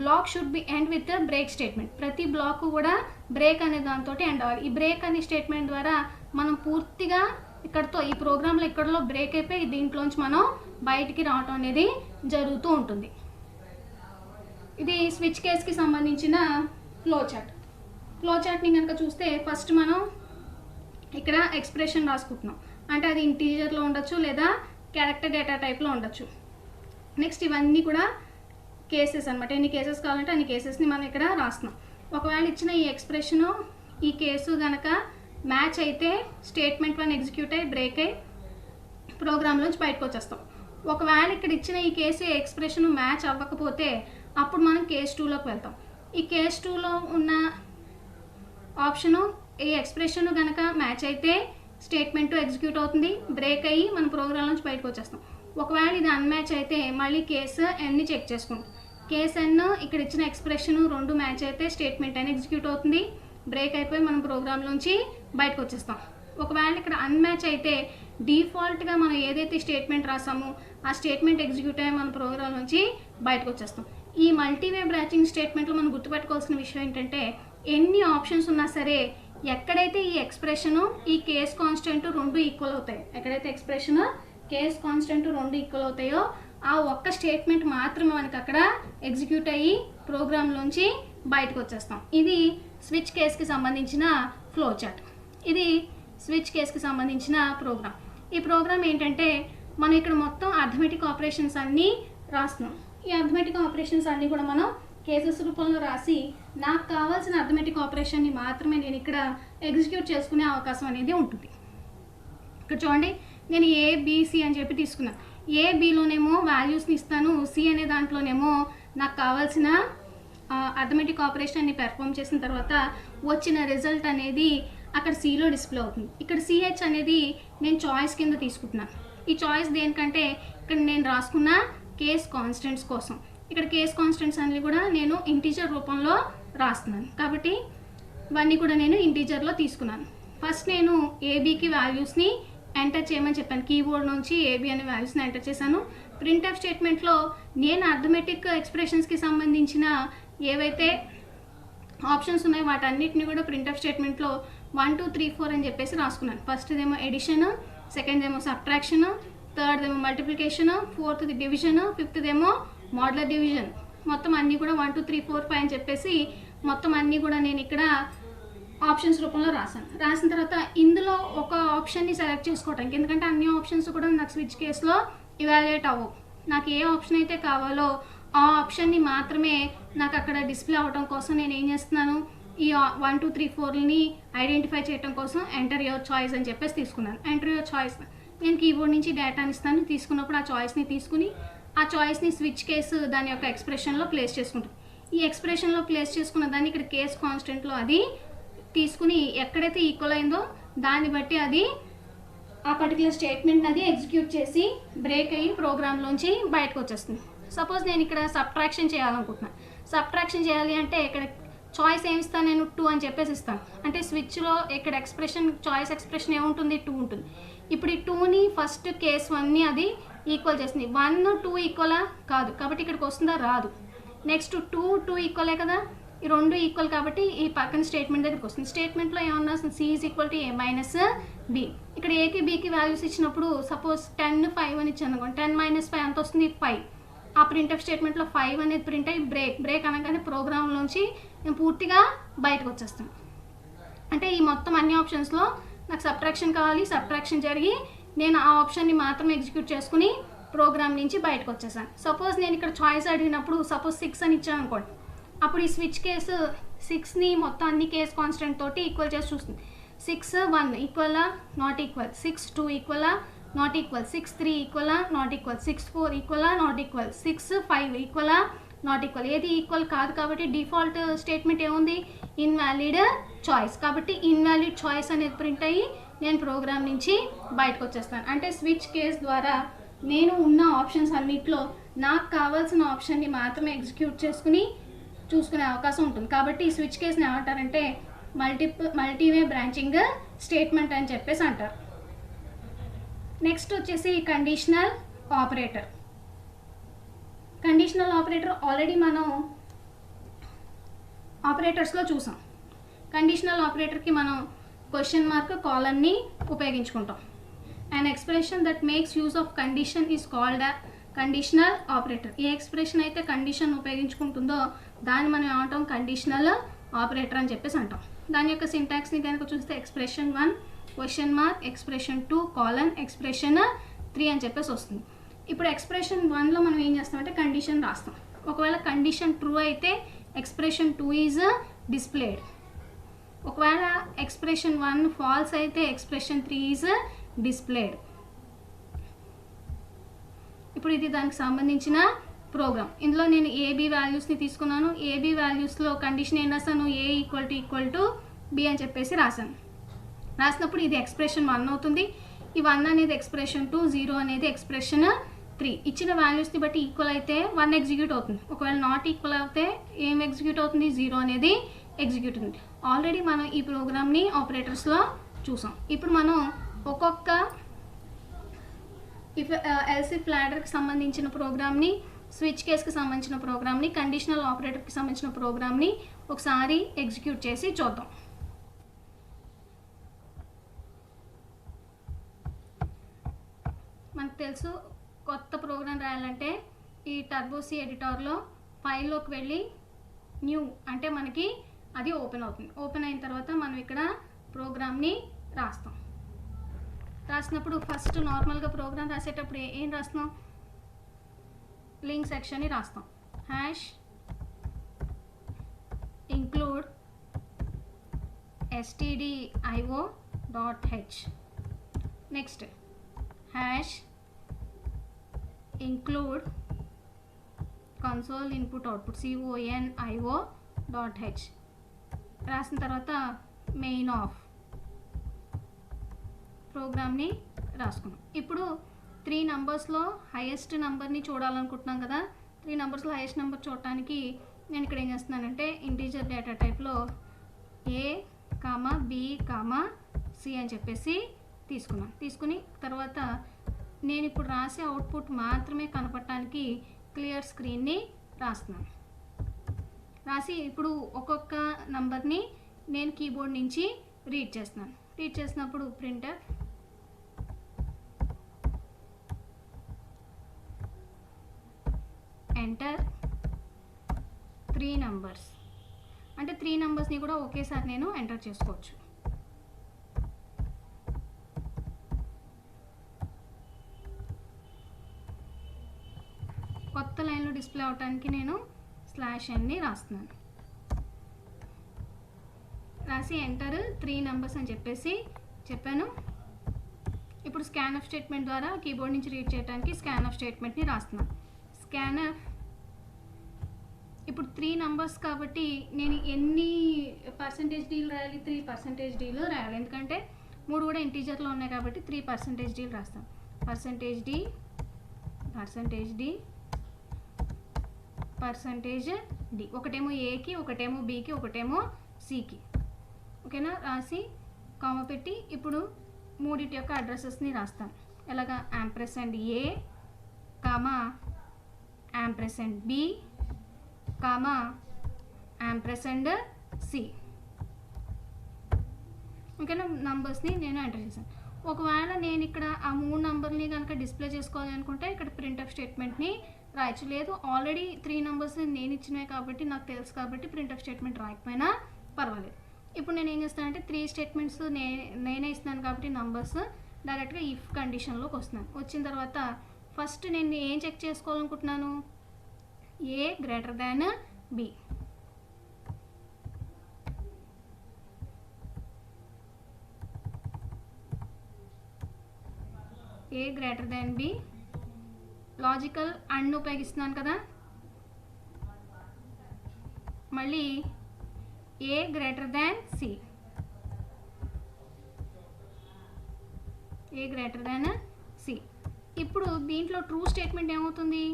block should be end with break statement. ప్రతి బ్లాక్ కూడా బ్రేక్ అనే దాంతో ఎండ్ అవ్వాలి. ఈ బ్రేక్ అనే స్టేట్మెంట్ ద్వారా మనం పూర్తిగా ఇక్కడతో ఈ ప్రోగ్రాంలో ఇక్కడలో బ్రేక్ అయిపోయి దీంట్లోంచి మనం బయటికి రావటం అనేది జరుగుతూ ఉంటుంది. ఇది స్విచ్ కేస్కి సంబంధించిన ఫ్లో చార్ట్ని కనుక చూస్తే ఫస్ట్ మనం ఇక్కడ ఎక్స్ప్రెషన్ రాసుకుంటున్నాం. అంటే అది ఇంటీజర్లో ఉండొచ్చు లేదా క్యారెక్టర్ డేటా టైప్లో ఉండొచ్చు. నెక్స్ట్ ఇవన్నీ కూడా కేసెస్ అనమాట. ఎన్ని కేసెస్ కావాలంటే అన్ని కేసెస్ని మనం ఇక్కడ రాస్తున్నాం. ఒకవేళ ఇచ్చిన ఈ ఎక్స్ప్రెషను ఈ కేసు కనుక మ్యాచ్ అయితే స్టేట్మెంట్ 1 ఎగ్జిక్యూట్ అయ్యి బ్రేక్ అయ్యి ప్రోగ్రాంలోంచి బయటకు వచ్చేస్తాం. ఒకవేళ ఇక్కడ ఇచ్చిన ఈ కేసు ఎక్స్ప్రెషన్ మ్యాచ్ అవ్వకపోతే అప్పుడు మనం కేస్ 2లోకి వెళ్తాం. ఈ కేస్ 2లో ఉన్న ఆప్షను ఈ ఎక్స్ప్రెషన్ కనుక మ్యాచ్ అయితే స్టేట్మెంట్ 2 ఎగ్జిక్యూట్ అవుతుంది, బ్రేక్ అయ్యి మన ప్రోగ్రాం నుంచి బయటకు వచ్చేస్తాం. ఒకవేళ ఇది అన్మ్యాచ్ అయితే మళ్ళీ కేసు ఎన్ని చెక్ చేసుకుంటాం. కేస్ ఎన్ ఇక్కడ ఇచ్చిన ఎక్స్ప్రెషన్ 2 మ్యాచ్ అయితే స్టేట్మెంట్ అని ఎగ్జిక్యూట్ అవుతుంది, బ్రేక్ అయిపోయి మనం ప్రోగ్రాంలోంచి బయటకు వచ్చేస్తాం. ఒకవేళ ఇక్కడ అన్మ్యాచ్ అయితే డిఫాల్ట్గా మనం ఏదైతే స్టేట్మెంట్ రాసామో ఆ స్టేట్మెంట్ ఎగ్జిక్యూట్ అయ్యి మన ప్రోగ్రాం నుంచి బయటకు వచ్చేస్తాం. ఈ మల్టీవే బ్రాంచింగ్ స్టేట్మెంట్లో మనం గుర్తుపెట్టుకోవాల్సిన విషయం ఏంటంటే ఎన్ని ఆప్షన్స్ ఉన్నా సరే ఎక్కడైతే ఈ ఎక్స్ప్రెషను ఈ కేస్ కాన్స్టెంట్ 2 ఈక్వల్ అవుతాయి, ఎక్కడైతే ఎక్స్ప్రెషన్ కేస్ కాన్స్టెంట్ 2 ఈక్వల్ అవుతాయో ఆ ఒక్క స్టేట్మెంట్ మాత్రమే మనకి అక్కడ ఎగ్జిక్యూట్ అయ్యి ప్రోగ్రాంలోంచి బయటకు వచ్చేస్తాం. ఇది స్విచ్ కేస్కి సంబంధించిన ఫ్లో చార్ట్. ఇది స్విచ్ కేస్కి సంబంధించిన ప్రోగ్రామ్. ఈ ప్రోగ్రామ్ ఏంటంటే మనం ఇక్కడ మొత్తం అర్థమెటిక్ ఆపరేషన్స్ అన్నీ రాస్తున్నాం. ఈ అర్థమెటిక్ ఆపరేషన్స్ అన్నీ కూడా మనం కేసెస్ రూపంలో రాసి నాకు కావాల్సిన అర్థమెటిక్ ఆపరేషన్ని మాత్రమే నేను ఇక్కడ ఎగ్జిక్యూట్ చేసుకునే అవకాశం అనేది ఉంటుంది. ఇక్కడ చూడండి, నేను ఏబిసి అని చెప్పి తీసుకున్నాను. ఏబిలోనేమో వాల్యూస్ని ఇస్తాను, సి అనే దాంట్లోనేమో నాకు కావాల్సిన అర్థమెటిక్ ఆపరేషన్ని పెర్ఫామ్ చేసిన తర్వాత వచ్చిన రిజల్ట్ అనేది అక్కడ సిలో డిస్ప్లే అవుతుంది. ఇక్కడ సిహెచ్ అనేది నేను చాయిస్ కింద తీసుకుంటున్నాను. ఈ చాయిస్ దేనికంటే ఇక్కడ నేను రాసుకున్న కేస్ కాన్స్టెంట్స్ కోసం. ఇక్కడ కేస్ కాన్స్టెంట్స్ అన్నీ కూడా నేను ఇంటీజర్ రూపంలో రాస్తున్నాను కాబట్టి ఇవన్నీ కూడా నేను ఇంటీజర్లో తీసుకున్నాను. ఫస్ట్ నేను ఏబీకి వాల్యూస్ని ఎంటర్ చేయమని చెప్పాను. కీబోర్డ్ నుంచి ఏబీ అనే వాల్యూస్ని ఎంటర్ చేశాను. ప్రింట్ఎఫ్ స్టేట్మెంట్లో నేను అర్థమెటిక్ ఎక్స్ప్రెషన్స్కి సంబంధించిన ఏవైతే ఆప్షన్స్ ఉన్నాయో వాటన్నిటిని కూడా ప్రింట్ఎఫ్ స్టేట్మెంట్లో 1 2 3 4 అని చెప్పేసి రాసుకున్నాను. ఫస్ట్దేమో ఎడిషన్, సెకండ్దేమో సబ్ట్రాక్షన్, థర్డ్దేమో మల్టిప్లికేషన్, ఫోర్త్ది డివిజన్, ఫిఫ్త్దేమో మోడ్యులర్ డివిజన్. మొత్తం అన్నీ కూడా 1 2 3 4 5 అని చెప్పేసి మొత్తం అన్నీ కూడా నేను ఇక్కడ ఆప్షన్స్ రూపంలో రాశాను. రాసిన తర్వాత ఇందులో ఒక ఆప్షన్ని సెలెక్ట్ చేసుకోవటానికి, ఎందుకంటే అన్ని ఆప్షన్స్ కూడా నాకు స్విచ్ కేసులో ఇవాల్యుయేట్ అవ్వవు. నాకు ఏ ఆప్షన్ అయితే కావాలో ఆ ఆప్షన్ని మాత్రమే నాకు అక్కడ డిస్ప్లే అవ్వడం కోసం నేను ఏం చేస్తున్నాను, ఈ 1 2 3 4ని ఐడెంటిఫై చేయడం కోసం ఎంటర్ యువర్ చాయిస్ అని చెప్పేసి తీసుకున్నాను. ఎంటర్ యువర్ చాయిస్ నేను కీబోర్డ్ నుంచి డేటాని ఇస్తాను. తీసుకున్నప్పుడు ఆ చాయిస్ని తీసుకుని ఆ చాయిస్ని స్విచ్ కేసు దాని యొక్క ఎక్స్ప్రెషన్లో ప్లేస్ చేసుకుంటాను. ఈ ఎక్స్ప్రెషన్లో ప్లేస్ చేసుకున్న దాన్ని ఇక్కడ కేస్ కాన్స్టెంట్లో అది తీసుకుని ఎక్కడైతే ఈక్వల్ అయిందో దాన్ని బట్టి అది ఆ పర్టికులర్ స్టేట్మెంట్ అది ఎగ్జిక్యూట్ చేసి బ్రేక్ అయ్యి ప్రోగ్రాంలోంచి బయటకు వచ్చేస్తుంది. సపోజ్ నేను ఇక్కడ సబ్ట్రాక్షన్ చేయాలనుకుంటున్నాను. సబ్ట్రాక్షన్ చేయాలి అంటే ఇక్కడ చాయిస్ ఏమి ఇస్తాను, నేను 2 అని చెప్పేసి ఇస్తాను. అంటే స్విచ్లో ఇక్కడ ఎక్స్ప్రెషన్ చాయిస్ ఎక్స్ప్రెషన్ ఏముంటుంది, 2 ఉంటుంది. ఇప్పుడు ఈ 2ని ఫస్ట్ కేస్ 1ని అది ఈక్వల్ చేస్తుంది. 1 2 ఈక్వలా కాదు కాబట్టి ఇక్కడికి వస్తుందా, రాదు. నెక్స్ట్ 2 2 ఈక్వలే కదా, ఈ రెండు ఈక్వల్ కాబట్టి ఈ పక్కన స్టేట్మెంట్ దగ్గరికి వస్తుంది. స్టేట్మెంట్లో ఏమన్నా C is equal to A minus B. ఇక్కడ ఏకి బీకి వాల్యూస్ ఇచ్చినప్పుడు సపోజ్ 10 5 అని ఇచ్చాను అనుకోండి, 10 - 5 ఎంత వస్తుంది, 5. ఆ ప్రింట్ఎఫ్ స్టేట్మెంట్లో 5 అనేది ప్రింట్ అయ్యి బ్రేక్ అనగానే ప్రోగ్రాంలోంచి నేను పూర్తిగా బయటకు వచ్చేస్తాను. అంటే ఈ మొత్తం అన్ని ఆప్షన్స్లో నాకు సబ్ట్రాక్షన్ కావాలి, సబ్ట్రాక్షన్ జరిగి నేను ఆ ఆప్షన్ని మాత్రమే ఎగ్జిక్యూట్ చేసుకుని ప్రోగ్రామ్ నుంచి బయటకు వచ్చేసాను. సపోజ్ నేను ఇక్కడ చాయిస్ అడిగినప్పుడు సపోజ్ 6 అని ఇచ్చాను అనుకోండి, అప్పుడు ఈ స్విచ్ కేసు 6ని మొత్తం అన్ని కేస్ కాన్స్టెంట్ తోటి ఈక్వల్ చేసి చూస్తుంది. 6 1 ఈక్వలా, నాట్ ఈక్వల్. 6 2 ఈక్వలా, నాట్ ఈక్వల్. 6 3 ఈక్వలా, నాట్ ఈక్వల్. 6 4 ఈక్వలా, నాట్ ఈక్వల్. 6 5 ఈక్వలా, నాట్ ఈక్వల్. ఏది ఈక్వల్ కాదు కాబట్టి డిఫాల్ట్ స్టేట్మెంట్ ఏముంది, ఇన్వాలిడ్ చాయిస్. కాబట్టి ఇన్వాలిడ్ చాయిస్ అనేది ప్రింట్ అయ్యి నేను ప్రోగ్రామ్ నుంచి బయటకు వచ్చేస్తాను. అంటే స్విచ్ కేస్ ద్వారా నేను ఉన్న ఆప్షన్స్ అన్నిట్లో నాకు కావాల్సిన ఆప్షన్ని మాత్రమే ఎగ్జిక్యూట్ చేసుకుని చూసుకునే అవకాశం ఉంటుంది. కాబట్టి ఈ స్విచ్ కేస్ని ఏమంటారంటే మల్టీవే బ్రాంచింగ్ స్టేట్మెంట్ అని చెప్పేసి అంటారు. నెక్స్ట్ వచ్చేసి conditional operator. Conditional operator already మనం ఆపరేటర్స్లో చూసాం. కండిషనల్ ఆపరేటర్కి మనం క్వశ్చన్ మార్క్ కాలన్ని ఉపయోగించుకుంటాం. an expression that makes use of condition is called a conditional operator. A expression అయితే కండిషన్ ఉపయోగించుకుంటుందో దాన్ని మనం ఏమంటాం, కండిషనల్ ఆపరేటర్ అని చెప్పేసి అంటాం. దాని యొక్క సింటాక్స్ని కనుక చూస్తే expression 1 question mark, expression 2 colon, expression 3 అని చెప్పేసి వస్తుంది. ఇప్పుడు ఎక్స్ప్రెషన్ 1లో మనం ఏం చేస్తామంటే కండిషన్ రాస్తాం. ఒకవేళ కండిషన్ ట్రూ అయితే ఎక్స్ప్రెషన్ 2 ఈజ్ డిస్ప్లేడ్. ఒకవేళ ఎక్స్ప్రెషన్ 1 ఫాల్స్ అయితే ఎక్స్ప్రెషన్ 3 ఈజ్ డిస్ప్లేడ్. ఇప్పుడు ఇది దానికి సంబంధించిన ప్రోగ్రామ్. ఇందులో నేను ఏబీ వాల్యూస్ని తీసుకున్నాను. ఏబీ వాల్యూస్లో కండిషన్ ఏం రాసాను, ఏ ఈక్వల్ టు బి అని చెప్పేసి రాశాను. రాసినప్పుడు ఇది ఎక్స్ప్రెషన్ 1 అవుతుంది. ఈ 1 అనేది ఎక్స్ప్రెషన్ 2, 0 అనేది ఎక్స్ప్రెషన్ 3. ఇచ్చిన వాల్యూస్ని బట్టి ఈక్వల్ అయితే 1 ఎగ్జిక్యూట్ అవుతుంది. ఒకవేళ నాట్ ఈక్వల్ అయితే ఏం ఎగ్జిక్యూట్ అవుతుంది, 0 అనేది ఎగ్జిక్యూట్ అవుతుంది. ఆల్రెడీ మనం ఈ ప్రోగ్రామ్ని ఆపరేటర్స్లో చూసాం. ఇప్పుడు మనం ఒక్కొక్క ఎల్స్ ఇఫ్ లాడర్కి సంబంధించిన ప్రోగ్రామ్ని, స్విచ్ కేస్కి సంబంధించిన ప్రోగ్రామ్ని, కండిషనల్ ఆపరేటర్కి సంబంధించిన ప్రోగ్రామ్ని ఒకసారి ఎగ్జిక్యూట్ చేసి చూద్దాం. మనకు తెలుసు కొత్త ప్రోగ్రామ్ రాయాలంటే ఈ టర్బోసీ ఎడిటర్లో ఫైల్లోకి వెళ్ళి న్యూ అంటే మనకి అది ఓపెన్ అవుతుంది. ఓపెన్ అయిన తర్వాత మనం ఇక్కడ ప్రోగ్రామ్ని రాస్తాం. రాసినప్పుడు ఫస్ట్ నార్మల్గా ప్రోగ్రామ్ రాసేటప్పుడు ఏం రాస్తాం, లింక్ సెక్షన్ని రాస్తాం. Hash include stdio.h. Next hash include console input output conio.h. రాసిన తర్వాత మెయిన్ ఆఫ్ ప్రోగ్రామ్ని రాసుకున్నాం. ఇప్పుడు 3 నంబర్స్లో హైయెస్ట్ నెంబర్ని చూడాలనుకుంటున్నాం కదా. 3 నంబర్స్లో హైయెస్ట్ నెంబర్ చూడటానికి నేను ఇక్కడ ఏం చేస్తున్నానంటే ఇంటీజర్ డేటా టైప్లో ఏ కామా బి కామా సి అని చెప్పేసి తీసుకున్నాను. తీసుకుని తర్వాత నేను ఇప్పుడు రాసే అవుట్పుట్ మాత్రమే కనపడటానికి క్లియర్ స్క్రీన్ని రాస్తున్నాను. రాసి ఇప్పుడు ఒక్కొక్క నంబర్ని నేను కీబోర్డ్ నుంచి రీడ్ చేస్తున్నాను. రీడ్ చేసినప్పుడు ప్రింటర్ ఎంటర్ 3 నంబర్స్ అంటే 3 నంబర్స్ని కూడా ఒకేసారి నేను ఎంటర్ చేసుకోవచ్చు. కొత్త లైన్లో డిస్ప్లే అవడానికి నేను /n రాస్తున్నాను. రాసి ఎంటర్ 3 నంబర్స్ అని చెప్పేసి చెప్పాను. ఇప్పుడు స్కాన్ఎఫ్ స్టేట్మెంట్ ద్వారా కీబోర్డ్ నుంచి రీడ్ చేయడానికి స్కాన్ఎఫ్ స్టేట్మెంట్ని రాస్తున్నాను. స్కాన్ఎఫ్ ఇప్పుడు 3 నంబర్స్ కాబట్టి నేను ఎన్ని %d రాయాలి? 3% d రాయాలి. ఎందుకంటే 3 కూడా ఇంటీజర్లో ఉన్నాయి కాబట్టి 3% d రాస్తాం. %d ఒకటేమో ఏకి, ఒకటేమో బీకి, ఒకటేమో సికి. ఓకేనా? రాసి కామ పెట్టి ఇప్పుడు మూడింటి యొక్క అడ్రసెస్ని రాస్తాను. ఎలాగా? &a comma &b comma &c. ఓకేనా? నంబర్స్ని నేను ఎంటర్ చేశాను. ఒకవేళ నేను ఇక్కడ ఆ 3 నంబర్ని కనుక డిస్ప్లే చేసుకోవాలి అనుకుంటే ఇక్కడ ప్రింట్ఎఫ్ స్టేట్మెంట్ని రాయచ్చు. లేదు, ఆల్రెడీ 3 నంబర్స్ నేను ఇచ్చినవి కాబట్టి నాకు తెలుసు కాబట్టి ప్రింట్ఎఫ్ స్టేట్మెంట్ రాయకపోయినా పర్వాలేదు. ఇప్పుడు నేను ఏం చేస్తానంటే 3 స్టేట్మెంట్స్ నేనే ఇస్తున్నాను కాబట్టి నంబర్స్ డైరెక్ట్గా ఇఫ్ కండిషన్లోకి వస్తున్నాను. వచ్చిన తర్వాత ఫస్ట్ నేను ఏం చెక్ చేసుకోవాలనుకుంటున్నాను? A greater than B. A greater than B. Logical and ఉపయోగిస్తున్నాను కదా. మళ్ళీ A greater than C. A greater than C. ఇప్పుడు దీంట్లో ట్రూ స్టేట్మెంట్ ఏమవుతుంది?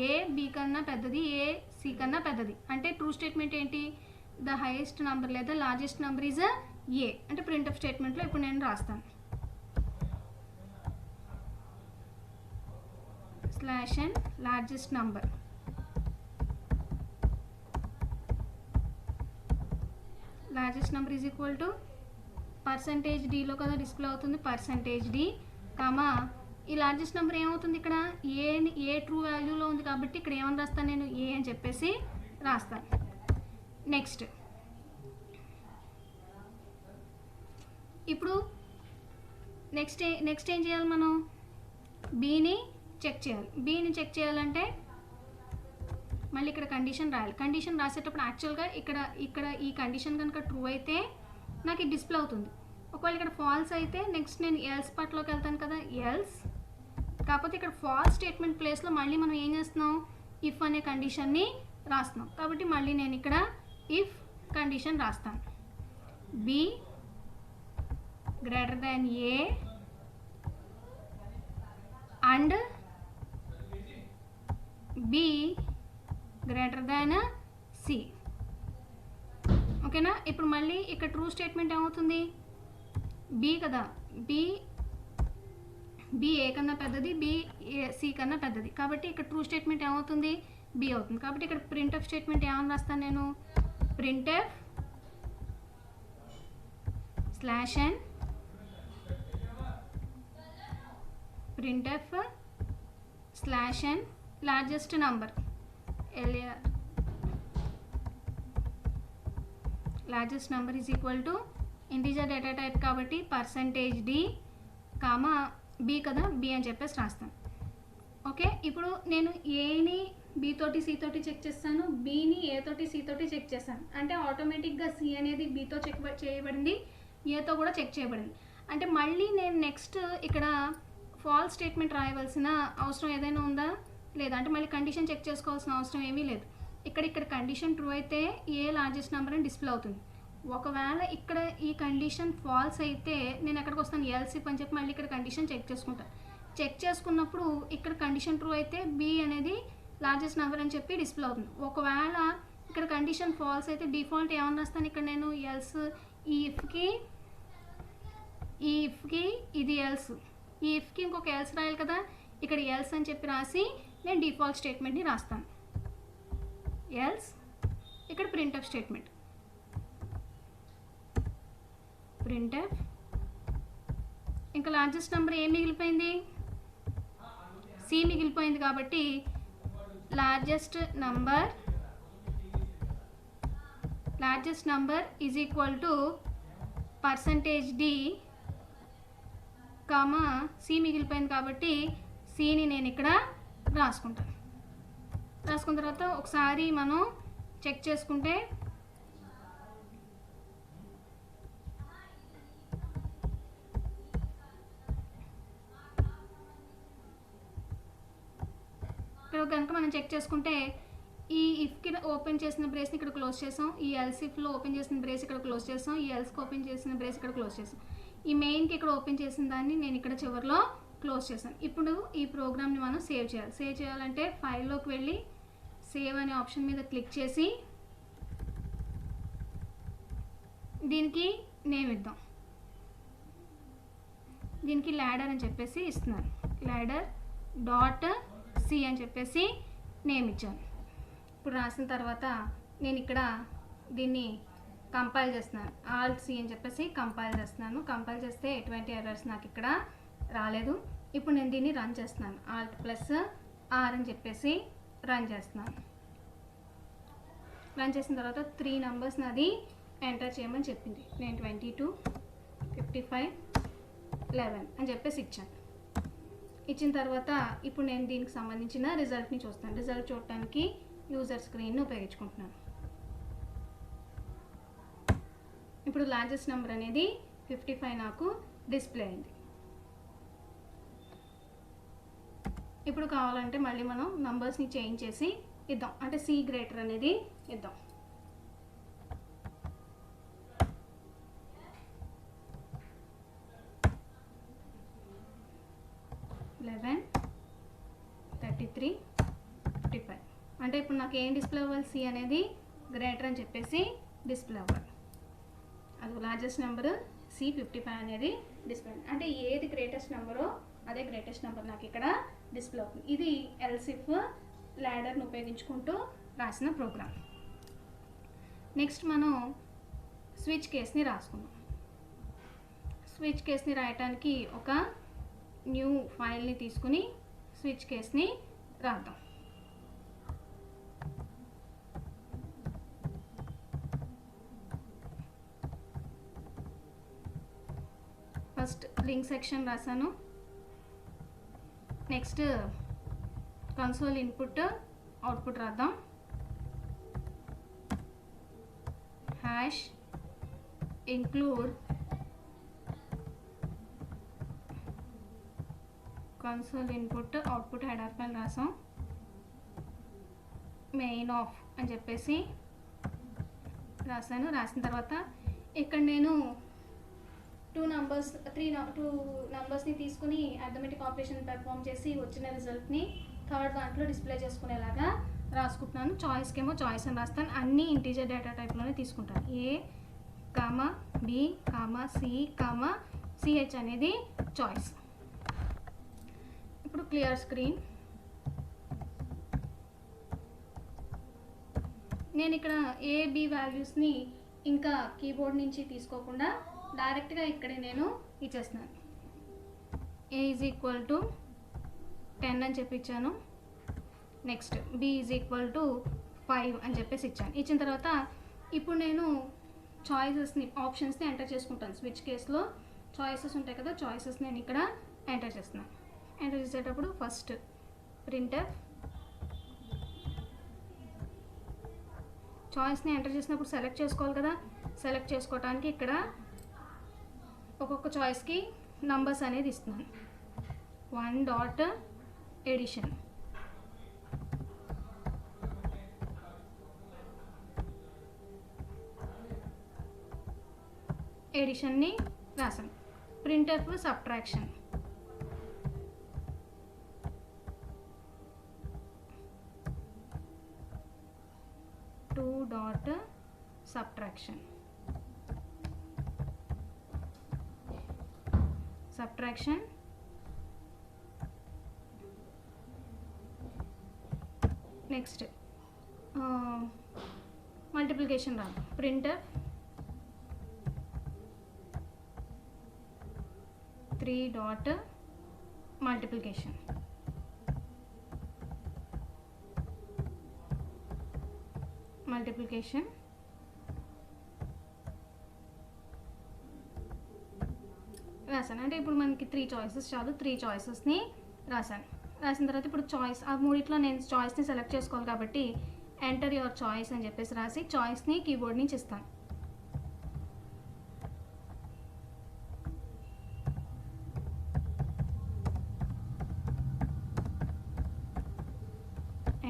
ఏ బి కన్నా పెద్దది, ఏ సి కన్నా పెద్దది. అంటే ట్రూ స్టేట్మెంట్ ఏంటి? ద హైయెస్ట్ నెంబర్ లేదా లార్జెస్ట్ నెంబర్ ఈజ్ ఏ. అంటే ప్రింట్ఎఫ్ స్టేట్మెంట్లో ఇప్పుడు నేను రాస్తాను /n largest number. Largest number is equal to %d కదా డిస్ప్లే అవుతుంది. %d కామా ఈ లార్జెస్ట్ నెంబర్ ఏమవుతుంది? ఇక్కడ ఏ ట్రూ వాల్యూలో ఉంది కాబట్టి ఇక్కడ ఏమని రాస్తాను? నేను ఏ అని చెప్పేసి రాస్తాను. నెక్స్ట్ ఇప్పుడు నెక్స్ట్ ఏం చేయాలి? మనం బీని చెక్ చేయాలి. బీని చెక్ చేయాలంటే మళ్ళీ ఇక్కడ కండిషన్ రాయాలి. కండిషన్ రాసేటప్పుడు యాక్చువల్గా ఇక్కడ ఈ కండిషన్ కనుక ట్రూ అయితే నాకు ఇది డిస్ప్లే అవుతుంది. ఒకవేళ ఇక్కడ ఫాల్స్ అయితే నెక్స్ట్ నేను ఎల్స్ పార్ట్లోకి వెళ్తాను కదా. ఎల్స్ కాకపోతే ఇక్కడ ఫాల్స్ స్టేట్మెంట్ ప్లేస్లో మళ్ళీ మనం ఏం చేస్తున్నాం? ఇఫ్ అనే కండిషన్ని రాస్తున్నాం. కాబట్టి మళ్ళీ నేను ఇక్కడ ఇఫ్ కండిషన్ రాస్తాను. B greater than A and B greater than C. ఓకేనా? ఇప్పుడు మళ్ళీ ఇక్కడ ట్రూ స్టేట్మెంట్ ఏమవుతుంది? బి కదా. బి ఏ కన్నా పెద్దది, బి సి కన్నా పెద్దది. కాబట్టి ఇక్కడ ట్రూ స్టేట్మెంట్ ఏమవుతుంది? బి అవుతుంది. కాబట్టి ఇక్కడ ప్రింట్ఎఫ్ స్టేట్మెంట్ ఏమని రాస్తాను నేను? Printf /n printf /n largest number largest number is equal to integer data type కాబట్టి %d కామా బి కదా, బి అని చెప్పేసి రాస్తాను. ఓకే, ఇప్పుడు నేను ఏని బి తోటి సి తోటి చెక్ చేస్తాను, బిని ఏ తోటి సి తోటి చెక్ చేస్తాను. అంటే ఆటోమేటిక్గా సి అనేది బితో చెక్ చేయబడింది, ఏతో కూడా చెక్ చేయబడింది. అంటే మళ్ళీ నేను నెక్స్ట్ ఇక్కడ ఫాల్స్ స్టేట్మెంట్ రాయవలసిన అవసరం ఏదైనా ఉందా? లేదా. అంటే మళ్ళీ కండిషన్ చెక్ చేసుకోవాల్సిన అవసరం ఏమీ లేదు. ఇక్కడ కండిషన్ ట్రూ అయితే ఏ లార్జెస్ట్ నెంబర్ అని డిస్ప్లే అవుతుంది. ఒకవేళ ఇక్కడ ఈ కండిషన్ ఫాల్స్ అయితే నేను ఎక్కడికి వస్తాను? ఎల్స్ ఇఫ్ అని చెప్పి మళ్ళీ ఇక్కడ కండిషన్ చెక్ చేసుకుంటాను. చెక్ చేసుకున్నప్పుడు ఇక్కడ కండిషన్ ట్రూ అయితే బి అనేది లార్జెస్ట్ నెంబర్ అని చెప్పి డిస్ప్లే అవుతుంది. ఒకవేళ ఇక్కడ కండిషన్ ఫాల్స్ అయితే డిఫాల్ట్ ఏమన్నా రాస్తాను, ఇక్కడ నేను ఎల్స్ ఈ ఇఫ్కి ఇది ఎల్స్, ఈ ఇఫ్కి ఇంకొక ఎల్స్ రాయాలి కదా, ఇక్కడ ఎల్స్ అని చెప్పి రాసి నేను డిఫాల్ట్ స్టేట్మెంట్ని రాస్తాను. ఎల్స్ ఇక్కడ ప్రింట్ఎఫ్ స్టేట్మెంట్, ప్రింట్ఎఫ్. ఇంకా లార్జెస్ట్ నెంబర్ ఏం మిగిలిపోయింది, సి మిగిలిపోయింది కాబట్టి largest number is equal to %d, C మిగిలిపోయింది కాబట్టి సిని నేను ఇక్కడ రాసుకుంటాను. రాసుకున్న తర్వాత ఒకసారి మనం చెక్ చేసుకుంటే ఇక్కడ కనుక మనం చెక్ చేసుకుంటే ఈ ఇఫ్కి ఓపెన్ చేసిన బ్రేస్ని ఇక్కడ క్లోజ్ చేసాం, ఈ ఎల్సిఫ్లో ఓపెన్ చేసిన బ్రేస్ ఇక్కడ క్లోజ్ చేసాం, ఈ ఎల్స్కి ఓపెన్ చేసిన బ్రేస్ ఇక్కడ క్లోజ్ చేసాం, ఈ మెయిన్కి ఇక్కడ ఓపెన్ చేసిన దాన్ని నేను ఇక్కడ చివరిలో క్లోజ్ చేశాను. ఇప్పుడు ఈ ప్రోగ్రామ్ని మనం సేవ్ చేయాలి. సేవ్ చేయాలంటే ఫైల్లోకి వెళ్ళి సేవ్ అనే ఆప్షన్ మీద క్లిక్ చేసి దీనికి నేమ్ ఇద్దాం. దీనికి ల్యాడర్ అని చెప్పేసి ఇస్తున్నాను, ladder.c అని చెప్పేసి నేమ్ ఇచ్చాను. ఇప్పుడు రాసిన తర్వాత నేను ఇక్కడ దీన్ని కంపైల్ చేస్తున్నాను, Alt+C అని చెప్పేసి కంపైల్ చేస్తున్నాను. కంపైల్ చేస్తే ఎటువంటి ఎర్రర్స్ నాకు ఇక్కడ రాలేదు. ఇప్పుడు నేను దీన్ని రన్ చేస్తున్నాను, Alt+R అని చెప్పేసి రన్ చేస్తున్నాను. రన్ చేసిన తర్వాత 3 నెంబర్స్ నాది ఎంటర్ చేయమని చెప్పింది. నేను 22, 55, 11 అని చెప్పేసి ఇచ్చాను. ఇచ్చిన తర్వాత ఇప్పుడు నేను దీనికి సంబంధించిన రిజల్ట్ని చూస్తాను. రిజల్ట్ చూడటానికి యూజర్ స్క్రీన్ను ఉపయోగించుకుంటున్నాను. ఇప్పుడు లార్జెస్ట్ నెంబర్ అనేది 55 నాకు డిస్ప్లే అయింది. ఇప్పుడు కావాలంటే మళ్ళీ మనం నంబర్స్ని చేంజ్ చేసి ఇద్దాం, అంటే సి గ్రేటర్ అనేది ఇద్దాం. 11, 33, 55 అంటే ఇప్పుడు నాకు ఏం డిస్ప్లే అవ్వాలి, సి అనేది గ్రేటర్ అని చెప్పేసి డిస్ప్లే అవ్వాలి. అది లార్జెస్ట్ నెంబరు సి 55 అనేది డిస్ప్లే, అంటే ఏది గ్రేటెస్ట్ నెంబరో అదే గ్రేటెస్ట్ నెంబర్ నాకు ఇక్కడ డిస్ప్లే అవుతుంది. ఇది ఎల్సిఫ్ ల్యాడర్ని ఉపయోగించుకుంటూ రాసిన ప్రోగ్రామ్. నెక్స్ట్ మనం స్విచ్ కేస్ని రాసుకుందాం. స్విచ్ కేస్ని రాయటానికి ఒక న్యూ ఫైల్ని తీసుకుని స్విచ్ కేస్ని రాద్దాం. ఫస్ట్ లింక్ సెక్షన్ రాశాను. నెక్స్ట్ కన్సోల్ ఇన్పుట్ అవుట్పుట్ రాద్దాం. Hash include console input output header file రాసాం. మెయిన్ ఆఫ్ అని చెప్పేసి రాశాను. రాసిన తర్వాత ఇక్కడ నేను 2 నంబర్స్ని తీసుకుని అర్థమెటిక్ ఆపరేషన్ పెర్ఫామ్ చేసి వచ్చిన రిజల్ట్ని థర్డ్ దాంట్లో డిస్ప్లే చేసుకునేలాగా రాసుకుంటున్నాను. చాయిస్కి ఏమో చాయిస్ అని రాస్తాను. అన్నీ ఇంటీజర్ డేటా టైప్లోనే తీసుకుంటాను. A, B, C, CH అనేది చాయిస్. ఇప్పుడు క్లియర్ స్క్రీన్. నేను ఇక్కడ A, B వాల్యూస్ని ఇంకా కీబోర్డ్ నుంచి తీసుకోకుండా డైరెక్ట్గా ఇక్కడే నేను ఇచ్చేస్తున్నాను. A = 10 అని చెప్పి ఇచ్చాను. నెక్స్ట్ B = 5 అని చెప్పేసి ఇచ్చాను. ఇచ్చిన తర్వాత ఇప్పుడు నేను చాయిసెస్ని ఆప్షన్స్ని ఎంటర్ చేసుకుంటాను. స్విచ్ కేస్లో చాయిసెస్ ఉంటాయి కదా, చాయిసెస్ నేను ఇక్కడ ఎంటర్ చేస్తున్నాను. ఎంటర్ చేసేటప్పుడు ఫస్ట్ ప్రింట్ఎఫ్ చాయిస్ని ఎంటర్ చేసినప్పుడు సెలెక్ట్ చేసుకోవాలి కదా. సెలెక్ట్ చేసుకోవడానికి ఇక్కడ ఒక్కొక్క చాయిస్కి నంబర్స్ అనేది ఇస్తున్నాను. 1. ఎడిషన్ ఎడిషన్ని రాసాను. Printf subtraction 2 dot subtraction. Next multiplication రాదు. printf 3 dot multiplication. రాసాను. అంటే ఇప్పుడు మనకి 3 చాయిసెస్ చాలు. 3 చాయిసెస్ని రాసాను. రాసిన తర్వాత ఇప్పుడు చాయిస్ ఆ మూడిట్లో నేను చాయిస్ని సెలెక్ట్ చేసుకోవాలి కాబట్టి ఎంటర్ యువర్ చాయిస్ అని చెప్పేసి రాసి చాయిస్ని కీబోర్డ్ నుంచి ఇస్తాను.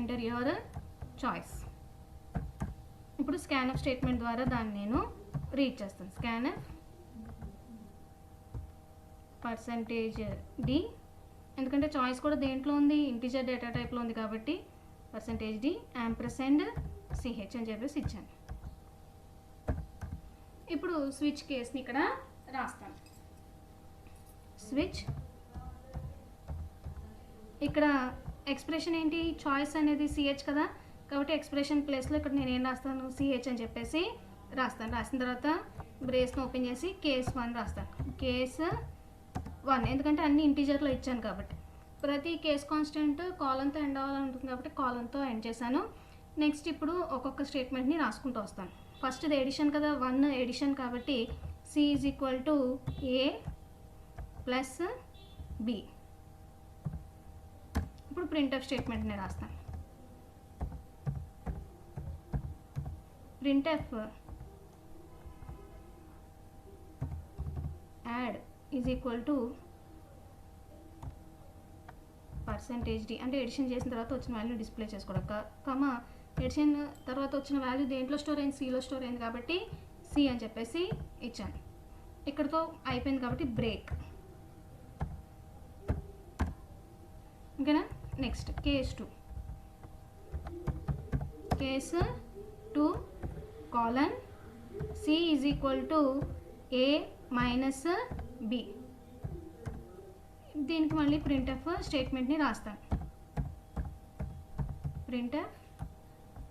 Enter your choice. ఇప్పుడు స్కాన్ఎఫ్ స్టేట్మెంట్ ద్వారా దాన్ని నేను రీడ్ చేస్తాను. స్కాన్ఎఫ్ %d, ఎందుకంటే చాయిస్ కూడా దేంట్లో ఉంది, ఇంటిజర్ డేటా టైప్లో ఉంది కాబట్టి %d &ch అని చెప్పేసి ఇచ్చాను. ఇప్పుడు స్విచ్ కేస్ని ఇక్కడ రాస్తాను. స్విచ్ ఇక్కడ ఎక్స్ప్రెషన్ ఏంటి, చాయిస్ అనేది ch కదా, కాబట్టి ఎక్స్ప్రెషన్ ప్లేస్లో ఇక్కడ నేను ఏం రాస్తాను, ch అని చెప్పేసి రాస్తాను. రాసిన తర్వాత బ్రేస్ని ఓపెన్ చేసి కేస్ 1 రాస్తాను. కేస్ 1 ఎందుకంటే అన్ని ఇంటీజర్లో ఇచ్చాను కాబట్టి. ప్రతి కేస్ కాన్స్టెంట్ కాలంతో ఎండ్ అవ్వాలనుకుంటుంది కాబట్టి కాలంతో ఎండ్ చేశాను. నెక్స్ట్ ఇప్పుడు ఒక్కొక్క స్టేట్మెంట్ని రాసుకుంటూ వస్తాను. ఫస్ట్ది ఎడిషన్ కదా, 1 ఎడిషన్ కాబట్టి c = a + b. ఇప్పుడు ప్రింట్ఎఫ్ స్టేట్మెంట్ని రాస్తాను. ప్రింట్ఎఫ్ యాడ్ %d అంటే ఎడిషన్ చేసిన తర్వాత వచ్చిన వాల్యూ డిస్ప్లే చేసుకోవడం, కమా ఎడిషన్ తర్వాత వచ్చిన వాల్యూ దేంట్లో స్టోర్ అయింది, సిలో స్టోర్ అయింది కాబట్టి సి అని చెప్పేసి ఇచ్చాను. ఇక్కడతో అయిపోయింది కాబట్టి బ్రేక్. ఓకేనా. Next case 2 c = a - b. దీనికి మళ్ళీ ప్రింట్ఎఫ్ స్టేట్మెంట్ని రాస్తాను. ప్రింట్ఎఫ్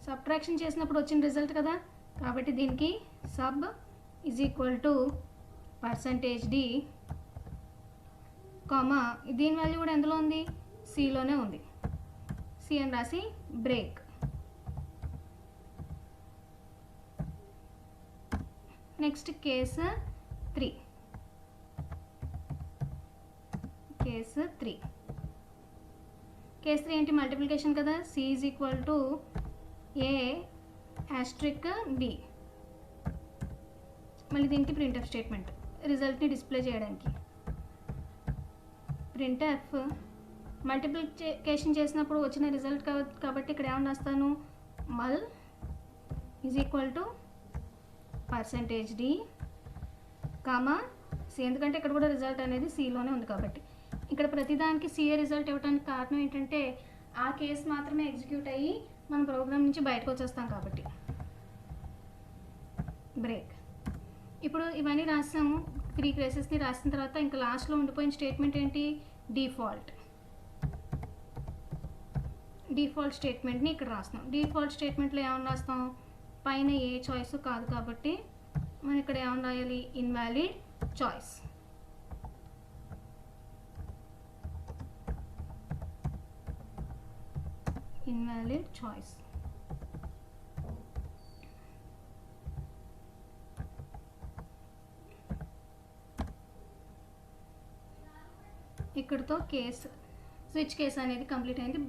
సబ్ట్రాక్షన్ చేసినప్పుడు వచ్చిన రిజల్ట్ కదా, కాబట్టి దీనికి సబ్ %d, కామా దీని వాల్యూ కూడా ఎందులో ఉంది, సిలోనే ఉంది, సి అని రాసి బ్రేక్. నెక్స్ట్ కేస్ 3 ఏంటి, మల్టిప్లికేషన్ కదా, c = a * b. మళ్ళీ దీనికి ప్రింట్ఎఫ్ స్టేట్మెంట్ రిజల్ట్ని డిస్ప్లే చేయడానికి. ప్రింట్ఎఫ్ మల్టిప్లికేషన్ చేసినప్పుడు వచ్చిన రిజల్ట్ కాబట్టి ఇక్కడ ఏమన్నా రాస్తాను, మల్ %d, కామా సి, ఎందుకంటే ఇక్కడ కూడా రిజల్ట్ అనేది సిలోనే ఉంది కాబట్టి. ఇక్కడ ప్రతిదానికి సిఏ రిజల్ట్ ఇవ్వడానికి కారణం ఏంటంటే ఆ కేసు మాత్రమే ఎగ్జిక్యూట్ అయ్యి మన ప్రోగ్రామ్ నుంచి బయటకు వచ్చేస్తాం కాబట్టి. బ్రేక్. ఇప్పుడు ఇవన్నీ రాసాము, 3 కేసెస్ని రాసిన తర్వాత ఇంకా లాస్ట్లో ఉండిపోయిన స్టేట్మెంట్ ఏంటి, డిఫాల్ట్ స్టేట్మెంట్ని ఇక్కడ రాస్తున్నాం. డిఫాల్ట్ స్టేట్మెంట్లో ఏమన్నా రాస్తాం, పైన ఏ చాయిస్ కాదు కాబట్టి మనం ఇక్కడ ఏమన్నా రాయాలి, ఇన్వాలిడ్ చాయిస్. ఇక్కడతో కేసు స్విచ్ కేసు అనేది కంప్లీట్ అయింది.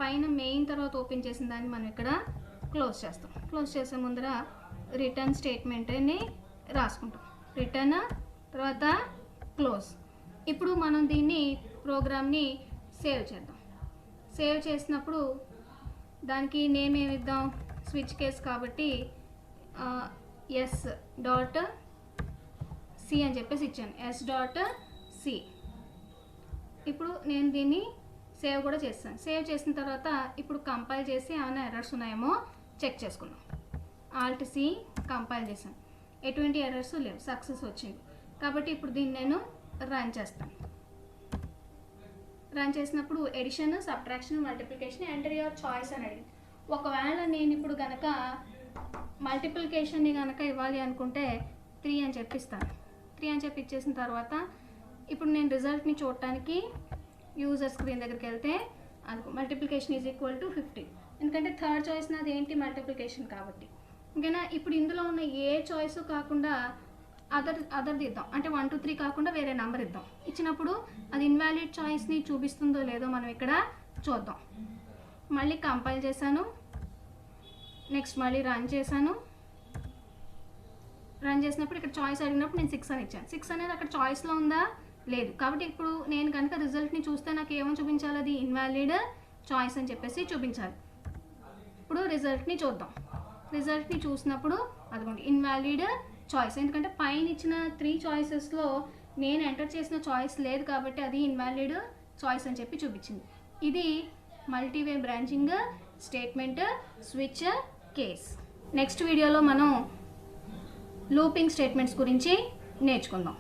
పైన మెయిన్ తర్వాత ఓపెన్ చేసిన దాన్ని మనం ఇక్కడ క్లోజ్ చేస్తాం. క్లోజ్ చేసే ముందర రిటర్న్ స్టేట్మెంట్ని రాసుకుంటాం. రిటర్న్ తర్వాత క్లోజ్. ఇప్పుడు మనం దీన్ని ప్రోగ్రామ్ని సేవ్ చేద్దాం. సేవ్ చేసినప్పుడు దానికి నేమ్ ఏమి ఇద్దాం, స్విచ్ కేస్ కాబట్టి s.c అని చెప్పేసి ఇచ్చాను, s.c. ఇప్పుడు నేను దీన్ని సేవ్ కూడా చేస్తాను. సేవ్ చేసిన తర్వాత ఇప్పుడు కంపైల్ చేసి ఏమైనా ఎర్రర్స్ ఉన్నాయేమో చెక్ చేసుకుందాం. ఆల్ట్ సి కంపైల్ చేశాను, ఎటువంటి ఎర్రర్స్ లేవు, సక్సెస్ వచ్చింది. కాబట్టి ఇప్పుడు దీన్ని నేను రన్ చేస్తాను. రన్ చేసినప్పుడు addition, subtraction, multiplication, enter your choice అని అడిగింది. ఒకవేళ నేను ఇప్పుడు కనుక మల్టిప్లికేషన్ని కనుక ఇవ్వాలి అనుకుంటే 3 అని చెప్పిస్తాను. 3 అని చెప్పి ఇచ్చేసిన తర్వాత ఇప్పుడు నేను రిజల్ట్ని చూడటానికి యూజర్ స్క్రీన్ దగ్గరికి వెళ్తే అనుకో మల్టిప్లికేషన్ ఈజ్ ఈక్వల్ టు 50, ఎందుకంటే థర్డ్ చాయిస్ నాది ఏంటి మల్టిప్లికేషన్ కాబట్టి. ఓకేనా. ఇప్పుడు ఇందులో ఉన్న ఏ చాయిస్ కాకుండా అదర్ది ఇద్దాం, అంటే 1 2 3 కాకుండా వేరే నెంబర్ ఇద్దాం. ఇచ్చినప్పుడు అది ఇన్వాలిడ్ చాయిస్ని చూపిస్తుందో లేదో మనం ఇక్కడ చూద్దాం. మళ్ళీ కంపైల్ చేశాను, నెక్స్ట్ మళ్ళీ రన్ చేశాను. రన్ చేసినప్పుడు ఇక్కడ చాయిస్ అడిగినప్పుడు నేను 6 అని ఇచ్చాను. 6 అనేది అక్కడ చాయిస్లో ఉందా, లేదు. కాబట్టి ఇప్పుడు నేను కనుక రిజల్ట్ని చూస్తే నాకు ఏమని చూపించాలి, అది ఇన్వాలిడ్ చాయిస్ అని చెప్పేసి చూపించాలి. ఇప్పుడు రిజల్ట్ని చూద్దాం. రిజల్ట్ని చూసినప్పుడు అదిగోండి ఇన్వాలిడ్ చాయిస్, ఎందుకంటే పైన ఇచ్చిన 3 చాయిసెస్లో నేను ఎంటర్ చేసిన చాయిస్ లేదు కాబట్టి అది ఇన్వాలిడ్ చాయిస్ అని చెప్పి చూపించింది. ఇది multiway branching statement switch case. Next వీడియోలో మనం లూపింగ్ స్టేట్మెంట్స్ గురించి నేర్చుకుందాం.